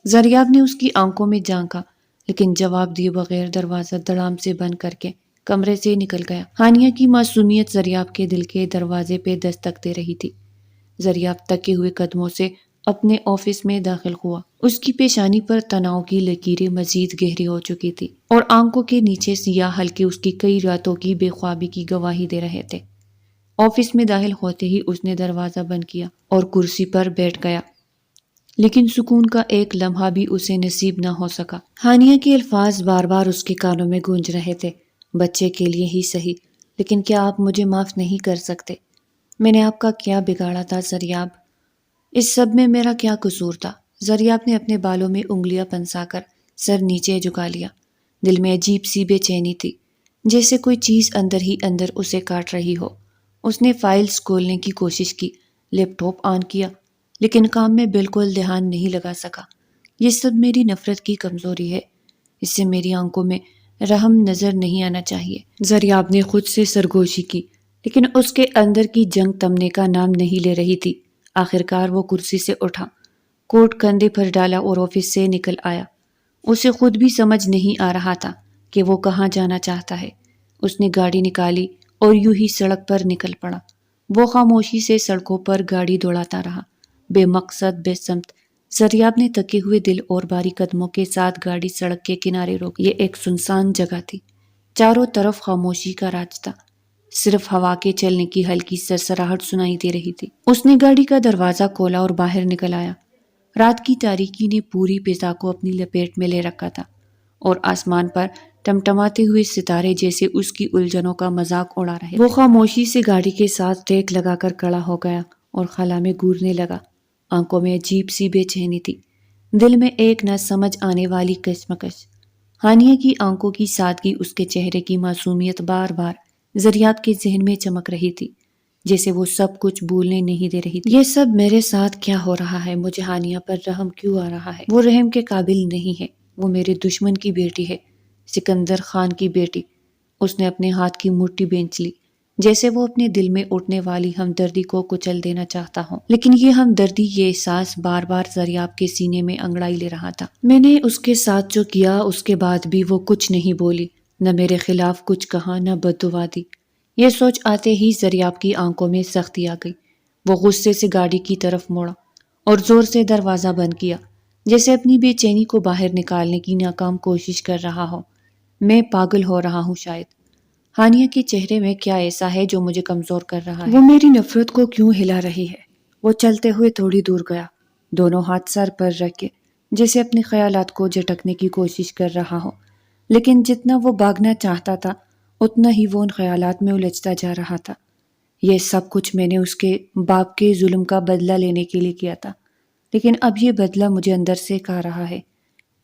زریاب نے اس کی آنکھوں میں جھانکا، لیکن جواب دیے بغیر دروازہ دڑام سے بند کر کے کمرے سے نکل گیا۔ ہانیہ کی معصومیت زریاب کے دل کے دروازے پہ دستک دے رہی تھی۔ زریاب تکے ہوئے قدموں سے اپنے آفس میں داخل ہوا۔ اس کی پیشانی پر تناؤ کی لکیریں مزید گہری ہو چکی تھی اور آنکھوں کے نیچے سیاہ حلقے اس کی کئی راتوں کی بے خوابی کی گواہی دے رہے تھے۔ آفس میں داخل ہوتے ہی اس نے دروازہ بند کیا اور کرسی پر بیٹھ گیا، لیکن سکون کا ایک لمحہ بھی اسے نصیب نہ ہو سکا۔ ہانیہ کے الفاظ بار بار اس کے کانوں میں گونج رہے تھے، بچے کے لیے ہی صحیح، لیکن کیا آپ مجھے معاف نہیں کر سکتے؟ میں نے آپ کا کیا بگاڑا تھا زریاب؟ اس سب میں میرا کیا قصور تھا؟ زریاب نے اپنے بالوں میں انگلیاں پنسا کر سر نیچے جھکا لیا۔ دل میں عجیب سی بے چینی تھی، جیسے کوئی چیز اندر ہی اندر اسے کاٹ رہی ہو۔ اس نے فائلز کھولنے کی کوشش کی، لیپ ٹاپ آن کیا، لیکن کام میں بالکل دھیان نہیں لگا سکا۔ یہ سب میری نفرت کی کمزوری ہے، اس سے میری آنکھوں میں رحم نظر نہیں آنا چاہیے۔ زریاب نے خود سے سرگوشی کی، لیکن اس کے اندر کی جنگ تمنے کا نام نہیں لے رہی تھی۔ آخرکار وہ کرسی سے اٹھا، کوٹ کندھے پر ڈالا اور آفس سے نکل آیا۔ اسے خود بھی سمجھ نہیں آ رہا تھا کہ وہ کہاں جانا چاہتا ہے۔ اس نے گاڑی نکالی اور یوں ہی سڑک پر نکل پڑا۔ وہ خاموشی سے سڑکوں پر گاڑی دوڑاتا رہا، بے مقصد، بے سمت۔ زریاب نے تکے ہوئے دل اور بھاری قدموں کے ساتھ گاڑی سڑک کے کنارے روکی۔ یہ ایک سنسان جگہ تھی، چاروں طرف خاموشی کا راج تھا، صرف ہوا کے چلنے کی ہلکی سرسراہٹ سنائی دے رہی تھی۔ اس نے گاڑی کا دروازہ کھولا اور باہر نکل آیا۔ رات کی تاریکی نے پوری فضا کو اپنی لپیٹ میں لے رکھا تھا اور آسمان پر ٹمٹماتے ہوئے ستارے جیسے اس کی الجھنوں کا مذاق اڑا رہے۔ وہ خاموشی سے گاڑی کے ساتھ ٹیک لگا کر کھڑا ہو گیا اور خلا میں گھورنے لگا۔ آنکھوں میں عجیب سی بے چینی تھی، دل میں ایک نہ سمجھ آنے والی کشمکش۔ ہانیہ کی آنکھوں کی سادگی، اس کے چہرے کی معصومیت بار بار زریاب کے ذہن میں چمک رہی تھی، جیسے وہ سب کچھ بھولنے نہیں دے رہی تھی۔ یہ سب میرے ساتھ کیا ہو رہا ہے؟ مجھے ہانیہ پر رحم کیوں آ رہا ہے؟ وہ رحم کے قابل نہیں ہے، وہ میرے دشمن کی بیٹی ہے، سکندر خان کی بیٹی۔ اس نے اپنے ہاتھ کی مٹھی بھینچ لی، جیسے وہ اپنے دل میں اٹھنے والی ہمدردی کو کچل دینا چاہتا ہوں، لیکن یہ ہمدردی، یہ احساس بار بار زریاب کے سینے میں انگڑائی لے رہا تھا۔ میں نے اس کے ساتھ جو کیا اس کے بعد بھی وہ کچھ نہیں بولی، نہ میرے خلاف کچھ کہا، نہ بددعا دی۔ یہ سوچ آتے ہی زریاب کی آنکھوں میں سختی آ گئی۔ وہ غصے سے گاڑی کی طرف موڑا اور زور سے دروازہ بند کیا، جیسے اپنی بے چینی کو باہر نکالنے کی ناکام کوشش کر رہا ہو۔ میں پاگل ہو رہا ہوں شاید۔ ہانیہ کے چہرے میں کیا ایسا ہے جو مجھے کمزور کر رہا ہے؟ وہ میری نفرت کو کیوں ہلا رہی ہے؟ وہ چلتے ہوئے تھوڑی دور گیا، دونوں ہاتھ سر پر رکھ کے، جیسے اپنے خیالات کو جھٹکنے کی کوشش کر رہا ہو، لیکن جتنا وہ بھاگنا چاہتا تھا اتنا ہی وہ ان خیالات میں الجھتا جا رہا تھا۔ یہ سب کچھ میں نے اس کے باپ کے ظلم کا بدلہ لینے کے لیے کیا تھا، لیکن اب یہ بدلہ مجھے اندر سے کھا رہا ہے۔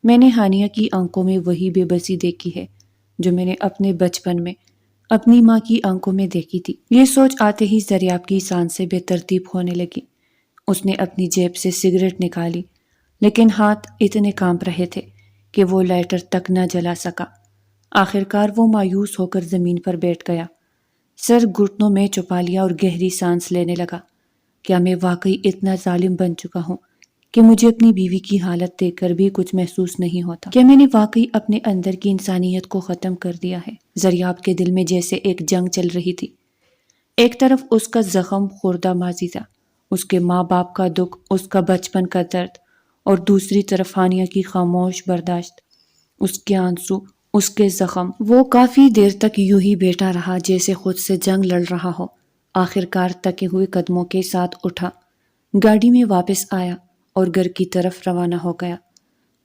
میں نے ہانیہ کی آنکھوں میں وہی بے بسی دیکھی ہے جو میں نے اپنے بچپن میں اپنی ماں کی آنکھوں میں دیکھی تھی۔ یہ سوچ آتے ہی زریاب کی سانسیں بے ترتیب ہونے لگی۔ اس نے اپنی جیب سے سگریٹ نکالی، لیکن ہاتھ اتنے کانپ رہے تھے کہ وہ لائٹر تک نہ جلا سکا۔ آخرکار وہ مایوس ہو کر زمین پر بیٹھ گیا، سر گھٹنوں میں چھپا لیا اور گہری سانس لینے لگا۔ کیا میں واقعی اتنا ظالم بن چکا ہوں کہ مجھے اپنی بیوی کی حالت دیکھ کر بھی کچھ محسوس نہیں ہوتا؟ کیا میں نے واقعی اپنے اندر کی انسانیت کو ختم کر دیا ہے؟ زریاب کے دل میں جیسے ایک جنگ چل رہی تھی۔ ایک طرف اس کا زخم خوردہ ماضی تھا، اس کے ماں باپ کا دکھ، اس کا بچپن کا درد، اور دوسری طرف ہانیہ کی خاموش برداشت، اس کے آنسو، اس کے زخم۔ وہ کافی دیر تک یوں ہی بیٹھا رہا جیسے خود سے جنگ لڑ رہا ہو۔ آخرکار تھکے ہوئے قدموں کے ساتھ اٹھا، گاڑی میں واپس آیا اور گھر کی طرف روانہ ہو گیا۔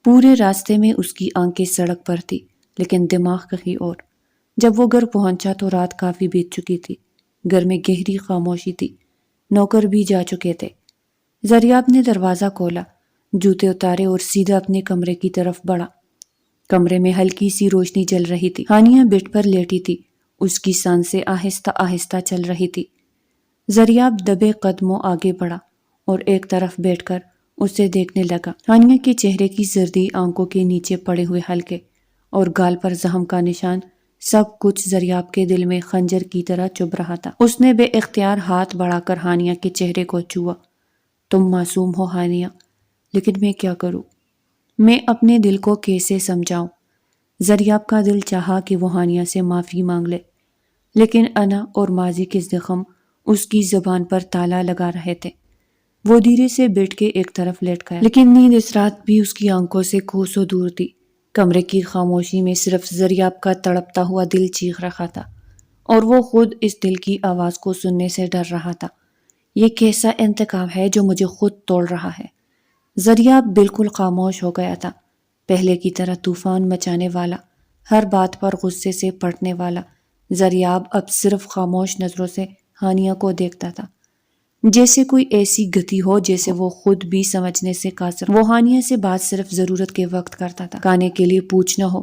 پورے راستے میں اس کی آنکھیں سڑک پر تھی لیکن دماغ کہیں اور۔ جب وہ گھر پہنچا تو رات کافی بیت چکی تھی، گھر میں گہری خاموشی تھی، نوکر بھی جا چکے تھے۔ زریاب نے دروازہ کھولا، جوتے اتارے اور سیدھا اپنے کمرے کی طرف بڑھا۔ کمرے میں ہلکی سی روشنی جل رہی تھی، ہانیہ بیڈ پر لیٹی تھی، اس کی سانسیں آہستہ آہستہ چل رہی تھی۔ زریاب دبے قدموں آگے بڑھا اور ایک طرف بیٹھ کر اسے دیکھنے لگا۔ ہانیہ کے چہرے کی زردی، آنکھوں کے نیچے پڑے ہوئے حلقے اور گال پر زخم کا نشان، سب کچھ زریاب کے دل میں خنجر کی طرح چبھ رہا تھا۔ اس نے بے اختیار ہاتھ بڑھا کر ہانیہ کے چہرے کو چھوا۔ تم معصوم ہو ہانیہ، لیکن میں کیا کروں؟ میں اپنے دل کو کیسے سمجھاؤں؟ زریاب کا دل چاہا کہ وہ ہانیہ سے معافی مانگ لے، لیکن انا اور ماضی کے زخم اس کی زبان پر تالا لگا رہے تھے۔ وہ دھیرے سے بیٹھ کے ایک طرف لیٹ گیا، لیکن نیند اس رات بھی اس کی آنکھوں سے کوسوں دور تھی۔ کمرے کی خاموشی میں صرف زریاب کا تڑپتا ہوا دل چیخ رہا تھا، اور وہ خود اس دل کی آواز کو سننے سے ڈر رہا تھا۔ یہ کیسا انتقام ہے جو مجھے خود توڑ رہا ہے؟ زریاب بالکل خاموش ہو گیا تھا، پہلے کی طرح طوفان مچانے والا، ہر بات پر غصے سے پڑھنے والا۔ زریاب اب صرف خاموش نظروں سے ہانیہ کو دیکھتا تھا، جیسے کوئی ایسی گتی ہو جیسے وہ خود بھی سمجھنے سے قاصر۔ وہ ہانیہ سے بات صرف ضرورت کے وقت کرتا تھا، کھانے کے لیے پوچھنا ہو،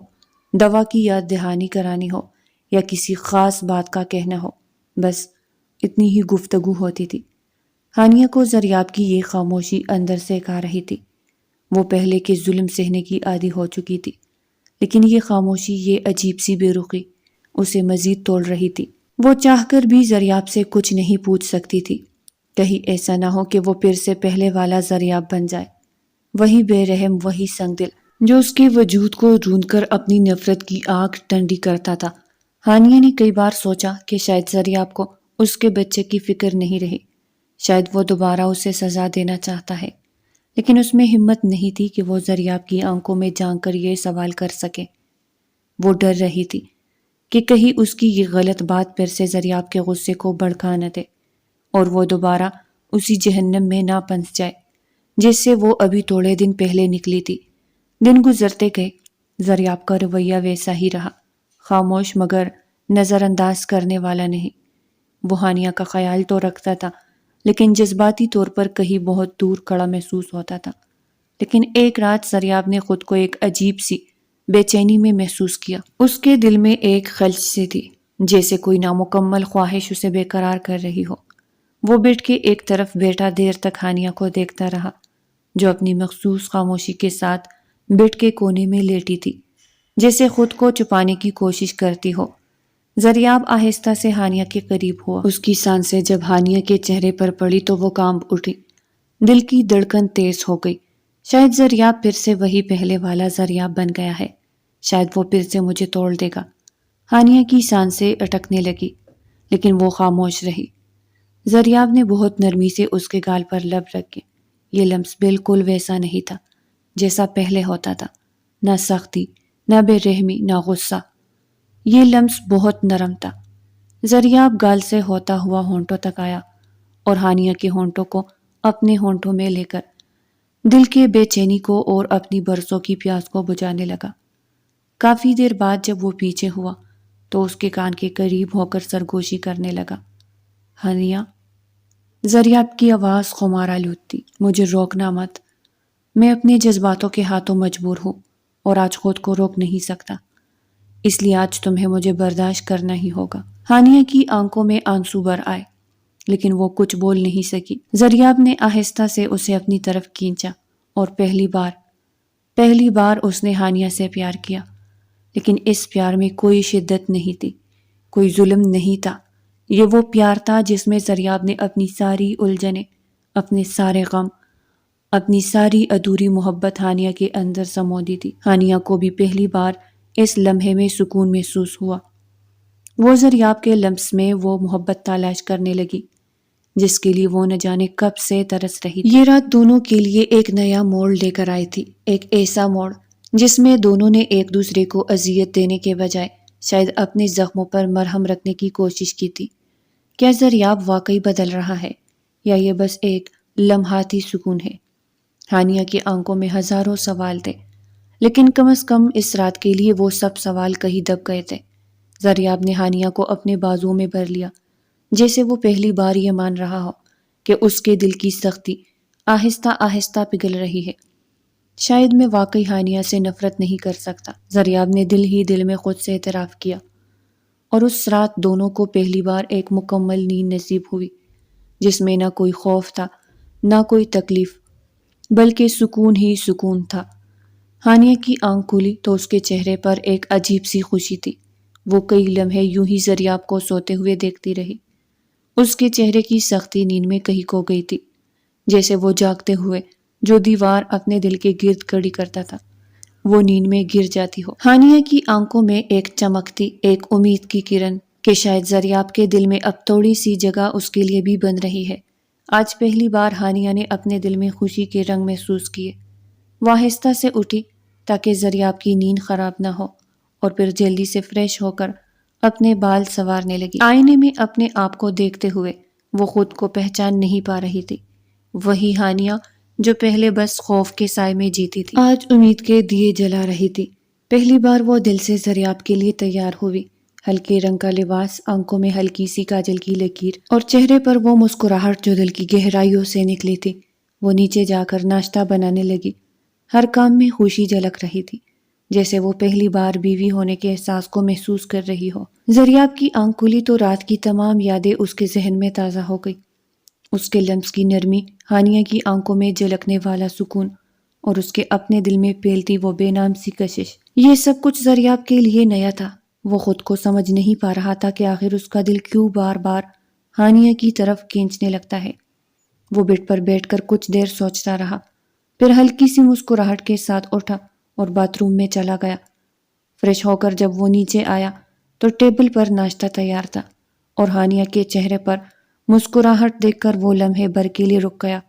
دوا کی یاد دہانی کرانی ہو، یا کسی خاص بات کا کہنا ہو، بس اتنی ہی گفتگو ہوتی تھی۔ ہانیہ کو زریاب کی یہ خاموشی اندر سے کھا رہی تھی۔ وہ پہلے کے ظلم سہنے کی عادی ہو چکی تھی، لیکن یہ خاموشی، یہ عجیب سی بے رخی اسے مزید توڑ رہی تھی۔ وہ چاہ کر بھی زریاب سے کچھ نہیں پوچھ سکتی تھی، کہیں ایسا نہ ہو کہ وہ پھر سے پہلے والا زریاب بن جائے، وہی بے رحم، وہی سنگ دل جو اس کے وجود کو ڈھونڈ کر اپنی نفرت کی آگ ٹھنڈی کرتا تھا۔ ہانیہ نے کئی بار سوچا کہ شاید زریاب کو اس کے بچے کی فکر نہیں رہی، شاید وہ دوبارہ اسے سزا دینا چاہتا ہے، لیکن اس میں ہمت نہیں تھی کہ وہ زریاب کی آنکھوں میں جھانک کر یہ سوال کر سکے۔ وہ ڈر رہی تھی کہ کہیں اس کی یہ غلط بات پھر سے زریاب کے غصے کو بھڑکا نہ دے اور وہ دوبارہ اسی جہنم میں نہ پھنس جائے جس سے وہ ابھی تھوڑے دن پہلے نکلی تھی۔ دن گزرتے گئے، زریاب کا رویہ ویسا ہی رہا، خاموش مگر نظر انداز کرنے والا نہیں۔ وہ ہانیہ کا خیال تو رکھتا تھا، لیکن جذباتی طور پر کہیں بہت دور کھڑا محسوس ہوتا تھا۔ لیکن ایک رات زریاب نے خود کو ایک عجیب سی بے چینی میں محسوس کیا۔ اس کے دل میں ایک خلش سی تھی، جیسے کوئی نامکمل خواہش اسے بے قرار کر رہی ہو۔ وہ بیٹھ کے ایک طرف بیٹھا دیر تک ہانیہ کو دیکھتا رہا، جو اپنی مخصوص خاموشی کے ساتھ بیٹھ کے کونے میں لیٹی تھی، جیسے خود کو چھپانے کی کوشش کرتی ہو۔ زریاب آہستہ سے ہانیہ کے قریب ہوا۔ اس کی سانسیں جب ہانیہ کے چہرے پر پڑی تو وہ کانپ اٹھی، دل کی دھڑکن تیز ہو گئی۔ شاید زریاب پھر سے وہی پہلے والا زریاب بن گیا ہے، شاید وہ پھر سے مجھے توڑ دے گا۔ ہانیہ کی سانسیں اٹکنے لگی لیکن وہ خاموش رہی۔ زریاب نے بہت نرمی سے اس کے گال پر لب رکھے۔ یہ لمس بالکل ویسا نہیں تھا جیسا پہلے ہوتا تھا، نہ سختی، نہ بے رحمی، نہ غصہ۔ یہ لمس بہت نرم تھا۔ زریاب گال سے ہوتا ہوا ہونٹوں تک آیا اور ہانیہ کے ہونٹوں کو اپنے ہونٹوں میں لے کر دل کے بے چینی کو اور اپنی برسوں کی پیاس کو بجھانے لگا۔ کافی دیر بعد جب وہ پیچھے ہوا تو اس کے کان کے قریب ہو کر سرگوشی کرنے لگا۔ ہانیہ، زریاب کی آواز خمار آلود تھی، مجھے روکنا مت، میں اپنے جذباتوں کے ہاتھوں مجبور ہوں اور آج خود کو روک نہیں سکتا، اس لیے آج تمہیں مجھے برداشت کرنا ہی ہوگا۔ ہانیہ کی آنکھوں میں آنسو بھر آئے لیکن وہ کچھ بول نہیں سکی۔ زریاب نے آہستہ سے اسے اپنی طرف کھینچا اور پہلی بار اس نے ہانیہ سے پیار کیا، لیکن اس پیار میں کوئی شدت نہیں تھی، کوئی ظلم نہیں تھا۔ یہ وہ پیار تھا جس میں زریاب نے اپنی ساری الجھنیں، اپنے سارے غم، اپنی ساری ادھوری محبت ہانیہ کے اندر سمو دی تھی۔ ہانیہ کو بھی پہلی بار اس لمحے میں سکون محسوس ہوا۔ وہ زریاب کے لمس میں وہ محبت تلاش کرنے لگی جس کے لیے وہ نہ جانے کب سے ترس رہی تھی۔ یہ رات دونوں کے لیے ایک نیا موڑ لے کر آئی تھی، ایک ایسا موڑ جس میں دونوں نے ایک دوسرے کو اذیت دینے کے بجائے شاید اپنے زخموں پر مرہم رکھنے کی کوشش کی تھی۔ کیا زریاب واقعی بدل رہا ہے یا یہ بس ایک لمحاتی سکون ہے؟ ہانیہ کی آنکھوں میں ہزاروں سوال تھے لیکن کم از کم اس رات کے لیے وہ سب سوال کہیں دب گئے تھے۔ زریاب نے ہانیہ کو اپنے بازوؤں میں بھر لیا جیسے وہ پہلی بار یہ مان رہا ہو کہ اس کے دل کی سختی آہستہ آہستہ پگھل رہی ہے۔ شاید میں واقعی ہانیہ سے نفرت نہیں کر سکتا، زریاب نے دل ہی دل میں خود سے اعتراف کیا۔ اور اس رات دونوں کو پہلی بار ایک مکمل نیند نصیب ہوئی جس میں نہ کوئی خوف تھا، نہ کوئی تکلیف، بلکہ سکون ہی سکون تھا۔ ہانیہ کی آنکھ کھلی تو اس کے چہرے پر ایک عجیب سی خوشی تھی۔ وہ کئی لمحے یوں ہی زریاب کو سوتے ہوئے دیکھتی رہی۔ اس کے چہرے کی سختی نیند میں کہیں کھو گئی تھی، جیسے وہ جاگتے ہوئے جو دیوار اپنے دل کے گرد کھڑی کرتا تھا وہ نیند میں گر جاتی ہو۔ ہانیہ کی آنکھوں میں ایک چمک تھی، ایک امید کی کرن کہ شاید زریاب کے دل میں اب تھوڑی سی جگہ اس کے لیے بھی بن رہی ہے۔ آج پہلی بار ہانیہ نے اپنے دل میں خوشی کے رنگ محسوس کیے۔ وہ آہستہ سے اٹھی تاکہ زریاب کی نیند خراب نہ ہو اور پھر جلدی سے فریش ہو کر اپنے بال سنوارنے لگی۔ آئینے میں اپنے آپ کو دیکھتے ہوئے وہ خود کو پہچان نہیں پا رہی تھی، وہی ہانیہ جو پہلے بس خوف کے سائے میں جیتی تھی آج امید کے دیے جلا رہی تھی۔ پہلی بار وہ دل سے زریاب کے لیے تیار ہوئی، ہلکے رنگ کا لباس، آنکھوں میں ہلکی سی کاجل کی لکیر اور چہرے پر وہ مسکراہٹ جو دل کی گہرائیوں سے نکلی تھی۔ وہ نیچے جا کر ناشتہ بنانے لگی، ہر کام میں خوشی جھلک رہی تھی جیسے وہ پہلی بار بیوی ہونے کے احساس کو محسوس کر رہی ہو۔ زریاب کی آنکھ کھلی تو رات کی تمام یادیں اس کے ذہن میں تازہ ہو گئی، اس کے لمس کی نرمی، ہانیہ کی آنکھوں میں جھلکنے والا سکون اور اس کے اپنے دل میں پھیلتی وہ بے نام سی کشش۔ یہ سب کچھ زریاب کے لیے نیا تھا۔ وہ خود کو سمجھ نہیں پا رہا تھا کہ آخر اس کا دل کیوں بار بار ہانیہ کی طرف کھینچنے لگتا ہے۔ وہ بیڈ پر بیٹھ کر کچھ دیر سوچتا رہا، پھر ہلکی سی مسکراہٹ کے ساتھ اٹھا اور باتھ روم میں چلا گیا۔ فریش ہو کر جب وہ نیچے آیا تو ٹیبل پر ناشتہ تیار تھا اور ہانیہ کے چہرے پر مسکراہٹ دیکھ کر وہ لمحے بھر کے لیے رک گیا۔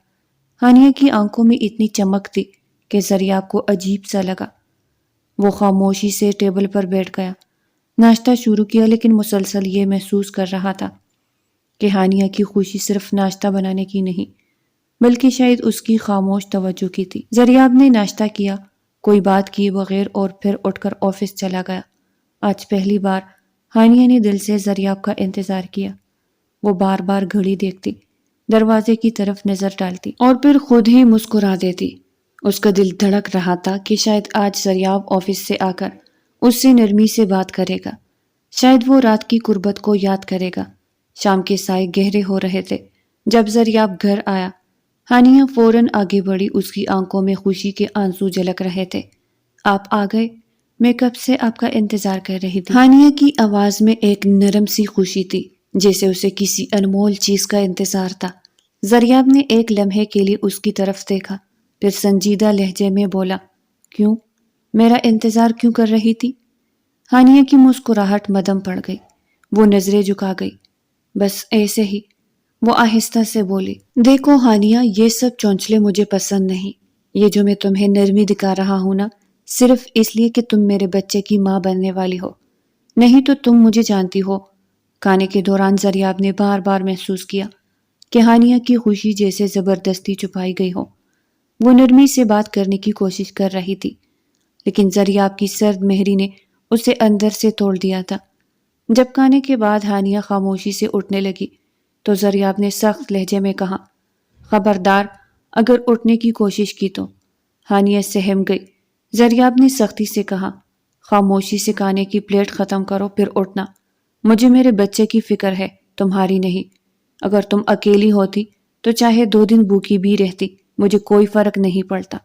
ہانیہ کی آنکھوں میں اتنی چمک تھی کہ زریاب کو عجیب سا لگا۔ وہ خاموشی سے ٹیبل پر بیٹھ گیا، ناشتہ شروع کیا لیکن مسلسل یہ محسوس کر رہا تھا کہ ہانیہ کی خوشی صرف ناشتہ بنانے کی نہیں بلکہ شاید اس کی خاموش توجہ کی تھی۔ زریاب نے ناشتہ کیا کوئی بات کیے بغیر اور پھر اٹھ کر آفس چلا گیا۔ آج پہلی بار ہانیہ نے دل سے زریاب کا انتظار کیا۔ وہ بار بار گھڑی دیکھتی، دروازے کی طرف نظر ڈالتی اور پھر خود ہی مسکرا دیتی۔ اس کا دل دھڑک رہا تھا کہ شاید آج زریاب آفس سے آ کر اس سے نرمی سے بات کرے گا، شاید وہ رات کی قربت کو یاد کرے گا۔ شام کے سائے گہرے ہو رہے تھے جب زریاب گھر آیا۔ ہانیہ فوراً آگے بڑھی، اس کی آنکھوں میں خوشی کے آنسو جھلک رہے تھے۔ آپ آ گئے، میں کب سے آپ کا انتظار کر رہی تھی۔ ہانیہ کی آواز میں ایک نرم سی خوشی تھی، جیسے اسے کسی انمول چیز کا انتظار تھا۔ زریاب نے ایک لمحے کے لیے اس کی طرف دیکھا، پھر سنجیدہ لہجے میں بولا، کیوں؟ میرا انتظار کیوں کر رہی تھی؟ ہانیہ کی مسکراہٹ مدھم پڑ گئی، وہ نظریں جھکا گئی۔ بس ایسے ہی، وہ آہستہ سے بولی۔ دیکھو ہانیہ، یہ سب چونچلے مجھے پسند نہیں۔ یہ جو میں تمہیں نرمی دکھا رہا ہوں نا، صرف اس لیے کہ تم میرے بچے کی ماں بننے والی ہو، نہیں تو تم مجھے جانتی ہو۔ کھانے کے دوران زریاب نے بار بار محسوس کیا کہ ہانیہ کی خوشی جیسے زبردستی چھپائی گئی ہو۔ وہ نرمی سے بات کرنے کی کوشش کر رہی تھی، لیکن زریاب کی سرد مہری نے اسے اندر سے توڑ دیا تھا۔ جب کھانے کے بعد ہانیہ خاموشی سے اٹھنے لگی تو زریاب نے سخت لہجے میں کہا، خبردار اگر اٹھنے کی کوشش کی تو۔ ہانیہ سہم گئی۔ زریاب نے سختی سے کہا، خاموشی سے کھانے کی پلیٹ ختم کرو پھر اٹھنا۔ مجھے میرے بچے کی فکر ہے، تمہاری نہیں۔ اگر تم اکیلی ہوتی تو چاہے 2 دن بھوکی بھی رہتی، مجھے کوئی فرق نہیں پڑتا،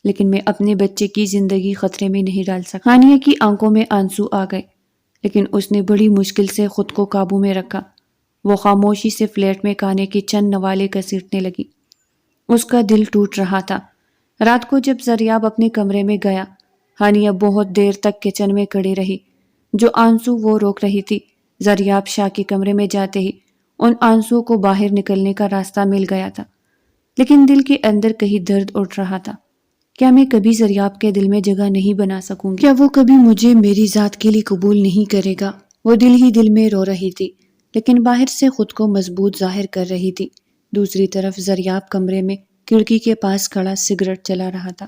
لیکن میں اپنے بچے کی زندگی خطرے میں نہیں ڈال سکتا۔ ہانیہ کی آنکھوں میں آنسو آ گئے، لیکن اس نے بڑی مشکل سے خود کو قابو میں رکھا۔ وہ خاموشی سے پلیٹ میں کھانے کے چند نوالے گھسیٹنے لگی۔ اس کا دل ٹوٹ رہا تھا۔ رات کو جب زریاب اپنے کمرے میں گیا، ہانیہ بہت دیر تک کچن میں کھڑی رہی۔ جو آنسو وہ روک رہی تھی، زریاب شاہ کے کمرے میں جاتے ہی ان آنسوؤں کو باہر نکلنے کا راستہ مل گیا تھا، لیکن دل کے اندر کہیں درد اٹھ رہا تھا۔ کیا میں کبھی زریاب کے دل میں جگہ نہیں بنا سکوں گی؟ کیا وہ کبھی مجھے میری ذات کے لیے قبول نہیں کرے گا؟ وہ دل ہی دل میں رو رہی تھی، لیکن باہر سے خود کو مضبوط ظاہر کر رہی تھی۔ دوسری طرف زریاب کمرے میں کھڑکی کے پاس کھڑا سگریٹ چلا رہا تھا۔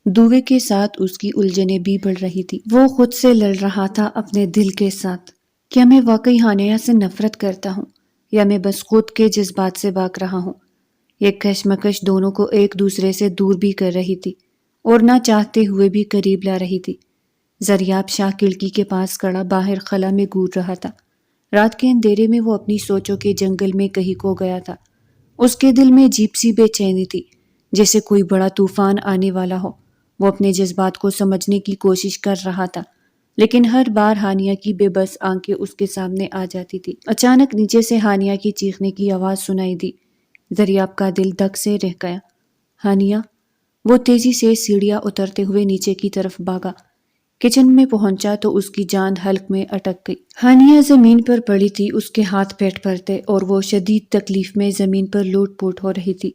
دھویں کے ساتھ اس کی الجھنیں بھی بڑھ رہی تھی۔ وہ خود سے لڑ رہا تھا، اپنے دل کے ساتھ۔ کیا میں واقعی ہانیہ سے نفرت کرتا ہوں، یا میں بس خود کے جذبات سے بھاگ رہا ہوں؟ یہ کشمکش دونوں کو ایک دوسرے سے دور بھی کر رہی تھی اور نہ چاہتے ہوئے بھی قریب لا رہی تھی۔ زریاب شاہ کھڑکی کے پاس کھڑا باہر خلا میں گھور رہا تھا۔ رات کے اندھیرے میں وہ اپنی سوچوں کے جنگل میں کہیں کھو گیا تھا۔ اس کے دل میں عجیب سی بے چینی تھی، جیسے کوئی بڑا طوفان آنے والا ہو۔ وہ اپنے جذبات کو سمجھنے کی کوشش کر رہا تھا، لیکن ہر بار ہانیہ کی بے بس آنکھیں اس کے سامنے آ جاتی تھی۔ اچانک نیچے سے ہانیہ کی چیخنے کی آواز سنائی دی۔ زریاب کا دل دھک سے رہ گیا۔ ہانیہ! وہ تیزی سے سیڑھیاں اترتے ہوئے نیچے کی طرف بھاگا۔ کچن میں پہنچا تو اس کی جان حلق میں اٹک گئی۔ ہانیہ زمین پر پڑی تھی، اس کے ہاتھ پیٹ پر تھے اور وہ شدید تکلیف میں زمین پر لوٹ پوٹ ہو رہی تھی۔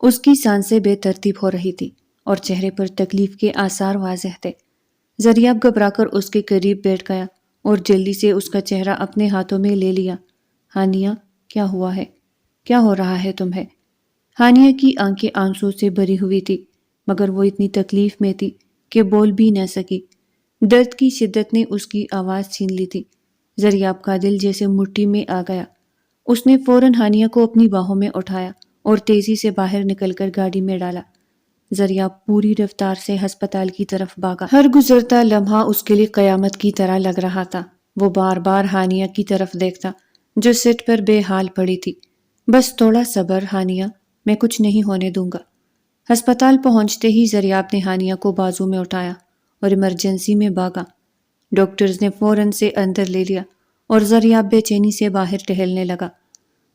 اس کی سانسیں بے ترتیب ہو رہی تھی اور چہرے پر تکلیف کے آثار واضح تھے۔ زریاب گھبرا کر اس کے قریب بیٹھ گیا اور جلدی سے اس کا چہرہ اپنے ہاتھوں میں لے لیا۔ ہانیہ، کیا ہوا ہے؟ کیا ہو رہا ہے تمہیں؟ ہانیہ کی آنکھیں آنسو سے بھری ہوئی تھی، مگر وہ اتنی تکلیف میں تھی کہ بول بھی نہ سکی۔ درد کی شدت نے اس کی آواز چھین لی تھی۔ زریاب کا دل جیسے مٹھی میں آ گیا۔ اس نے فوراً ہانیہ کو اپنی باہوں میں اٹھایا اور تیزی سے باہر نکل کر گاڑی میں ڈالا۔ زریاب پوری رفتار سے ہسپتال کی طرف بھاگا۔ ہر گزرتا لمحہ اس کے لیے قیامت کی طرح لگ رہا تھا۔ وہ بار بار ہانیہ کی طرف دیکھتا، جو سیٹ پر بے حال پڑی تھی۔ بس تھوڑا صبر ہانیہ، میں کچھ نہیں ہونے دوں گا۔ ہسپتال پہنچتے ہی زریاب نے ہانیہ کو بازو میں اٹھایا اور ایمرجنسی میں بھاگا۔ ڈاکٹرز نے فوراً سے اندر لے لیا اور زریاب بے چینی سے باہر ٹہلنے لگا۔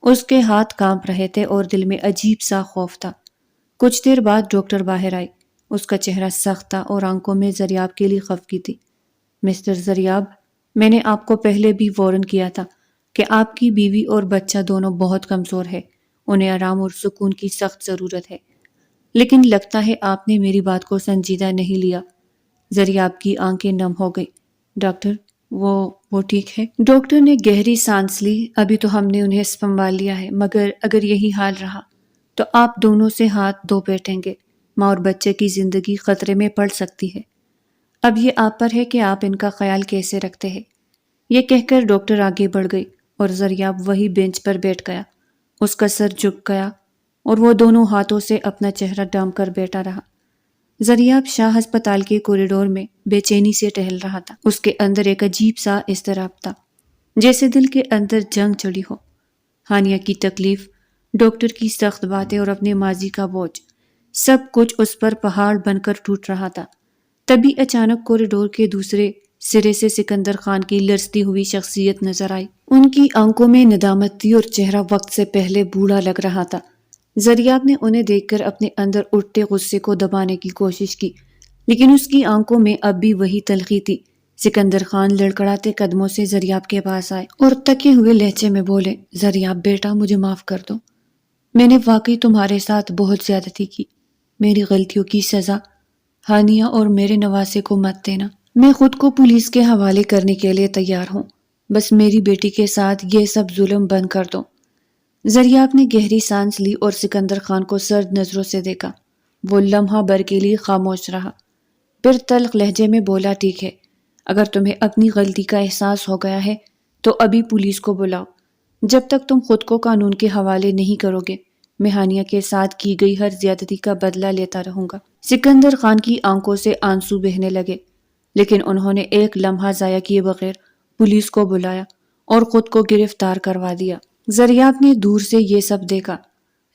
اس کے ہاتھ کانپ رہے تھے اور دل میں عجیب سا خوف تھا۔ کچھ دیر بعد ڈاکٹر باہر آئی۔ اس کا چہرہ سخت تھا اور آنکھوں میں زریاب کے لیے خفگی تھی۔ مسٹر زریاب، میں نے آپ کو پہلے بھی وارن کیا تھا کہ آپ کی بیوی اور بچہ دونوں بہت کمزور ہے، انہیں آرام اور سکون کی سخت ضرورت ہے، لیکن لگتا ہے آپ نے میری بات کو سنجیدہ نہیں لیا۔ زریاب کی آنکھیں نم ہو گئی۔ ڈاکٹر، وہ ٹھیک ہے؟ ڈاکٹر نے گہری سانس لی۔ ابھی تو ہم نے انہیں سنبھال لیا ہے، مگر اگر یہی حال رہا تو آپ دونوں سے ہاتھ دھو بیٹھیں گے۔ ماں اور بچے کی زندگی خطرے میں پڑ سکتی ہے۔ اب یہ آپ پر ہے کہ آپ ان کا خیال کیسے رکھتے ہیں۔ یہ کہہ کر ڈاکٹر آگے بڑھ گئی اور زریاب وہی بینچ پر بیٹھ گیا۔ اس کا سر جھک گیا اور وہ دونوں ہاتھوں سے اپنا چہرہ ڈھانپ کر بیٹھا رہا۔ زریاب شاہ ہسپتال کے کوریڈور میں بے چینی سے ٹہل رہا تھا۔ اس کے اندر ایک عجیب سا اضطراب تھا، جیسے دل کے اندر جنگ چڑھی ہو۔ ہانیہ کی تکلیف، ڈاکٹر کی سخت باتیں اور اپنے ماضی کا بوجھ، سب کچھ اس پر پہاڑ بن کر ٹوٹ رہا تھا۔ تبھی اچانک کوریڈور کے دوسرے سرے سے سکندر خان کی لرزتی ہوئی شخصیت نظر آئی۔ ان کی آنکھوں میں ندامت تھی اور چہرہ وقت سے پہلے بوڑھا لگ رہا تھا۔ زریاب نے انہیں دیکھ کر اپنے اندر اٹھتے غصے کو دبانے کی کوشش کی، لیکن اس کی آنکھوں میں اب بھی وہی تلخی تھی۔ سکندر خان لڑکڑاتے قدموں سے زریاب کے پاس آئے اور تکے ہوئے لہجے میں بولے، زریاب بیٹا، مجھے معاف کر دو۔ میں نے واقعی تمہارے ساتھ بہت زیادتی کی۔ میری غلطیوں کی سزا ہانیہ اور میرے نواسے کو مت دینا۔ میں خود کو پولیس کے حوالے کرنے کے لیے تیار ہوں۔ بس میری بیٹی کے ساتھ یہ سب ظلم بند کر دو۔ زریاب نے گہری سانس لی اور سکندر خان کو سرد نظروں سے دیکھا۔ وہ لمحہ بھر کے لیے خاموش رہا، پھر تلخ لہجے میں بولا، ٹھیک ہے، اگر تمہیں اپنی غلطی کا احساس ہو گیا ہے تو ابھی پولیس کو بلاؤ۔ جب تک تم خود کو قانون کے حوالے نہیں کرو گے، میں ہانیہ کے ساتھ کی گئی ہر زیادتی کا بدلہ لیتا رہوں گا۔ سکندر خان کی آنکھوں سے آنسو بہنے لگے، لیکن انہوں نے ایک لمحہ ضائع کیے بغیر پولیس کو بلایا اور خود کو گرفتار کروا دیا۔ زریاب نے دور سے یہ سب دیکھا،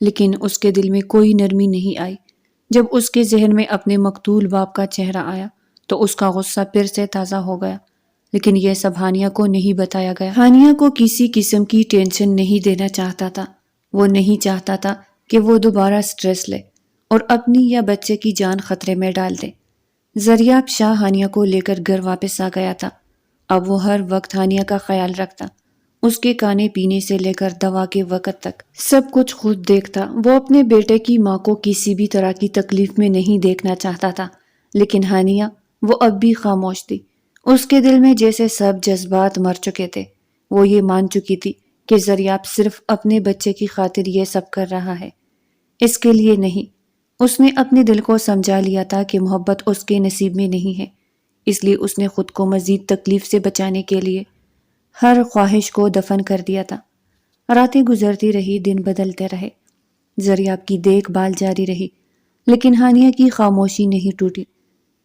لیکن اس کے دل میں کوئی نرمی نہیں آئی۔ جب اس کے ذہن میں اپنے مقتول باپ کا چہرہ آیا تو اس کا غصہ پھر سے تازہ ہو گیا، لیکن یہ سب ہانیہ کو نہیں بتایا گیا۔ ہانیہ کو کسی قسم کی ٹینشن نہیں دینا چاہتا تھا۔ وہ نہیں چاہتا تھا کہ وہ دوبارہ سٹریس لے اور اپنی یا بچے کی جان خطرے میں ڈال دے۔ زریاب شاہ ہانیہ کو لے کر گھر واپس آ گیا تھا۔ اب وہ ہر وقت ہانیہ کا خیال رکھتا، اس کے کھانے پینے سے لے کر دوا کے وقت تک سب کچھ خود دیکھتا۔ وہ اپنے بیٹے کی ماں کو کسی بھی طرح کی تکلیف میں نہیں دیکھنا چاہتا تھا، لیکن ہانیہ، وہ اب بھی خاموش تھی۔ اس کے دل میں جیسے سب جذبات مر چکے تھے۔ وہ یہ مان چکی تھی کہ زریاب صرف اپنے بچے کی خاطر یہ سب کر رہا ہے، اس کے لیے نہیں۔ اس نے اپنے دل کو سمجھا لیا تھا کہ محبت اس کے نصیب میں نہیں ہے، اس لیے اس نے خود کو مزید تکلیف سے بچانے کے لیے ہر خواہش کو دفن کر دیا تھا۔ راتیں گزرتی رہی، دن بدلتے رہے، زریاب کی دیکھ بھال جاری رہی، لیکن ہانیہ کی خاموشی نہیں ٹوٹی۔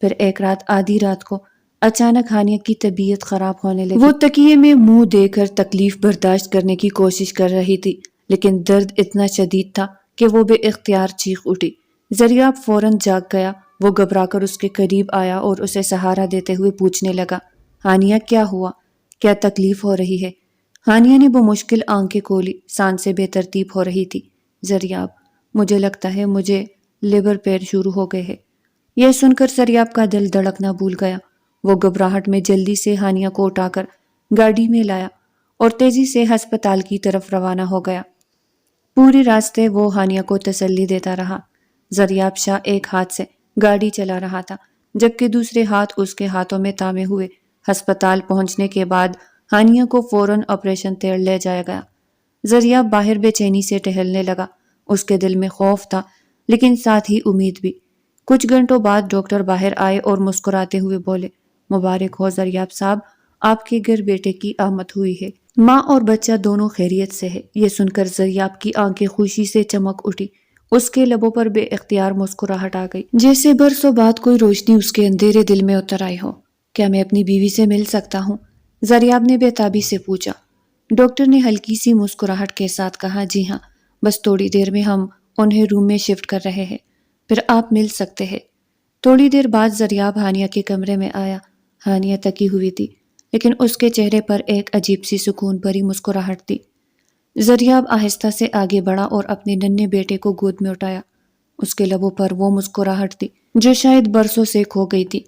پھر ایک رات، آدھی رات کو، اچانک ہانیہ کی طبیعت خراب ہونے لگی۔ وہ تکیے میں منہ دے کر تکلیف برداشت کرنے کی کوشش کر رہی تھی، لیکن درد اتنا شدید تھا کہ وہ بے اختیار چیخ اٹھی۔ زریاب فوراً جاگ گیا۔ وہ گھبرا کر اس کے قریب آیا اور اسے سہارا دیتے ہوئے پوچھنے لگا، ہانیہ، کیا ہوا؟ کیا تکلیف ہو رہی ہے؟ ہانیہ نے بمشکل آنکھیں کھولی، سانسیں بے ترتیب ہو رہی تھی۔ زریاب، مجھے لگتا ہے مجھے لیبر پین شروع ہو گئے ہے۔ یہ سن کر زریاب کا دل دھڑکنا بھول گیا۔ وہ گھبراہٹ میں جلدی سے ہانیہ کو اٹھا کر گاڑی میں لایا اور تیزی سے ہسپتال کی طرف روانہ ہو گیا۔ پورے راستے وہ ہانیہ کو تسلی دیتا رہا۔ زریاب شاہ ایک ہاتھ سے گاڑی چلا رہا تھا، جبکہ دوسرے ہاتھ اس کے ہاتھوں میں تھامے ہوئے۔ ہسپتال پہنچنے کے بعد ہانیہ کو فوراً آپریشن تھیٹر لے جایا گیا۔ زریاب باہر بے چینی سے ٹہلنے لگا۔ اس کے دل میں خوف تھا، لیکن ساتھ ہی امید بھی۔ کچھ گھنٹوں بعد ڈاکٹر باہر آئے اور مسکراتے ہوئے بولے، مبارک ہو زریاب صاحب، آپ کے گھر بیٹے کی آمد ہوئی ہے۔ ماں اور بچہ دونوں خیریت سے ہے۔ یہ سن کر زریاب کی آنکھیں خوشی سے چمک اٹھی۔ اس کے لبوں پر بے اختیار مسکراہٹ آ گئی، جیسے برسوں بعد کوئی روشنی اس کے اندھیرے دل میں اتر آئی ہو۔ کیا میں اپنی بیوی سے مل سکتا ہوں؟ زریاب نے بے تابی سے پوچھا۔ ڈاکٹر نے ہلکی سی مسکراہٹ کے ساتھ کہا، جی ہاں، بس تھوڑی دیر میں ہم انہیں روم میں شفٹ کر رہے ہیں، پھر آپ مل سکتے ہیں۔ تھوڑی دیر بعد زریاب ہانیہ کے کمرے میں آیا۔ ہانیہ تکی ہوئی تھی، لیکن اس کے چہرے پر ایک عجیب سی سکون بھری مسکراہٹ تھی۔ زریاب آہستہ سے آگے بڑھا اور اپنے ننھے بیٹے کو گود میں اٹھایا۔ اس کے لبوں پر وہ مسکراہٹ تھی جو شاید برسوں سے کھو گئی تھی۔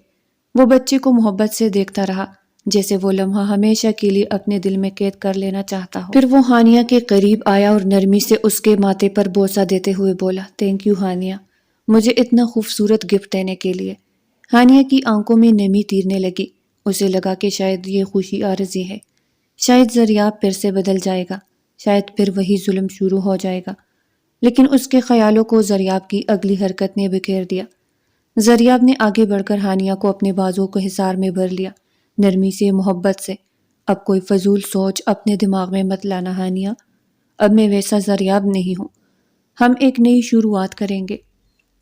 وہ بچے کو محبت سے دیکھتا رہا، جیسے وہ لمحہ ہمیشہ کے لیے اپنے دل میں قید کر لینا چاہتا ہو۔ پھر وہ ہانیہ کے قریب آیا اور نرمی سے اس کے ماتھے پر بوسہ دیتے ہوئے بولا، تھینک یو ہانیہ، مجھے اتنا خوبصورت گفٹ دینے کے لیے۔ ہانیہ کی آنکھوں میں نمی تیرنے لگی۔ اسے لگا کہ شاید یہ خوشی عارضی ہے، شاید زریاب پھر سے بدل جائے گا، شاید پھر وہی ظلم شروع ہو جائے گا، لیکن اس کے خیالوں کو زریاب کی اگلی حرکت نے بکھیر دیا۔ زریاب نے آگے بڑھ کر ہانیہ کو اپنے بازو کو حصار میں بھر لیا، نرمی سے، محبت سے۔ اب کوئی فضول سوچ اپنے دماغ میں مت لانا ہانیہ، اب میں ویسا زریاب نہیں ہوں۔ ہم ایک نئی شروعات کریں گے،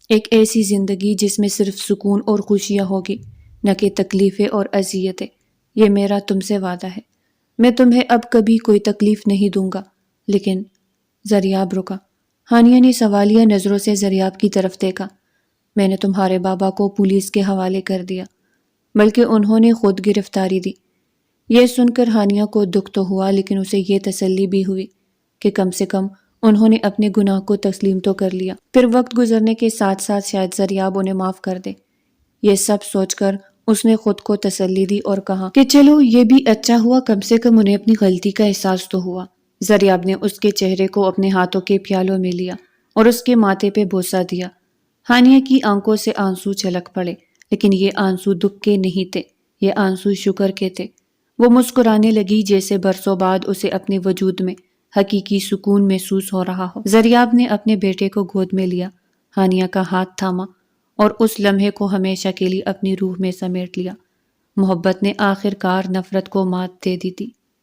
ایک ایسی زندگی جس میں صرف سکون اور خوشیاں ہوگی، نہ کہ تکلیفیں اور اذیتیں۔ یہ میرا تم سے وعدہ ہے۔ میں تمہیں اب کبھی کوئی تکلیف نہیں دوں گا۔ لیکن زریاب رکا۔ ہانیہ نے سوالیہ نظروں سے زریاب کی طرف دیکھا۔ میں نے تمہارے بابا کو پولیس کے حوالے کر دیا۔ بلکہ انہوں نے خود گرفتاری دی۔ یہ سن کر ہانیہ کو دکھ تو ہوا، لیکن اسے یہ تسلی بھی ہوئی کہ کم سے کم انہوں نے اپنے گناہ کو تسلیم تو کر لیا، پھر وقت گزرنے کے ساتھ ساتھ شاید زریاب انہیں معاف کر دے۔ یہ سب سوچ کر اس نے خود کو تسلی دی اور کہا کہ چلو یہ بھی اچھا ہوا، کم سے کم انہیں اپنی غلطی کا احساس تو ہوا۔ زریاب نے اس کے چہرے کو اپنے ہاتھوں کے پیالوں میں لیا اور اس کے ماتھے پہ بوسہ دیا۔ ہانیہ کی آنکھوں سے آنسو چھلک پڑے، لیکن یہ آنسو دکھ کے نہیں تھے، یہ آنسو شکر کے تھے۔ وہ مسکرانے لگی جیسے برسوں بعد اسے اپنے وجود میں حقیقی سکون محسوس ہو رہا ہو۔ زریاب نے اپنے بیٹے کو گود میں لیا، ہانیہ کا ہاتھ تھاما اور اس لمحے کو ہمیشہ کے لیے اپنی روح میں سمیٹ لیا۔ محبت نے آخر کار نفرت کو مات دے دی تھی۔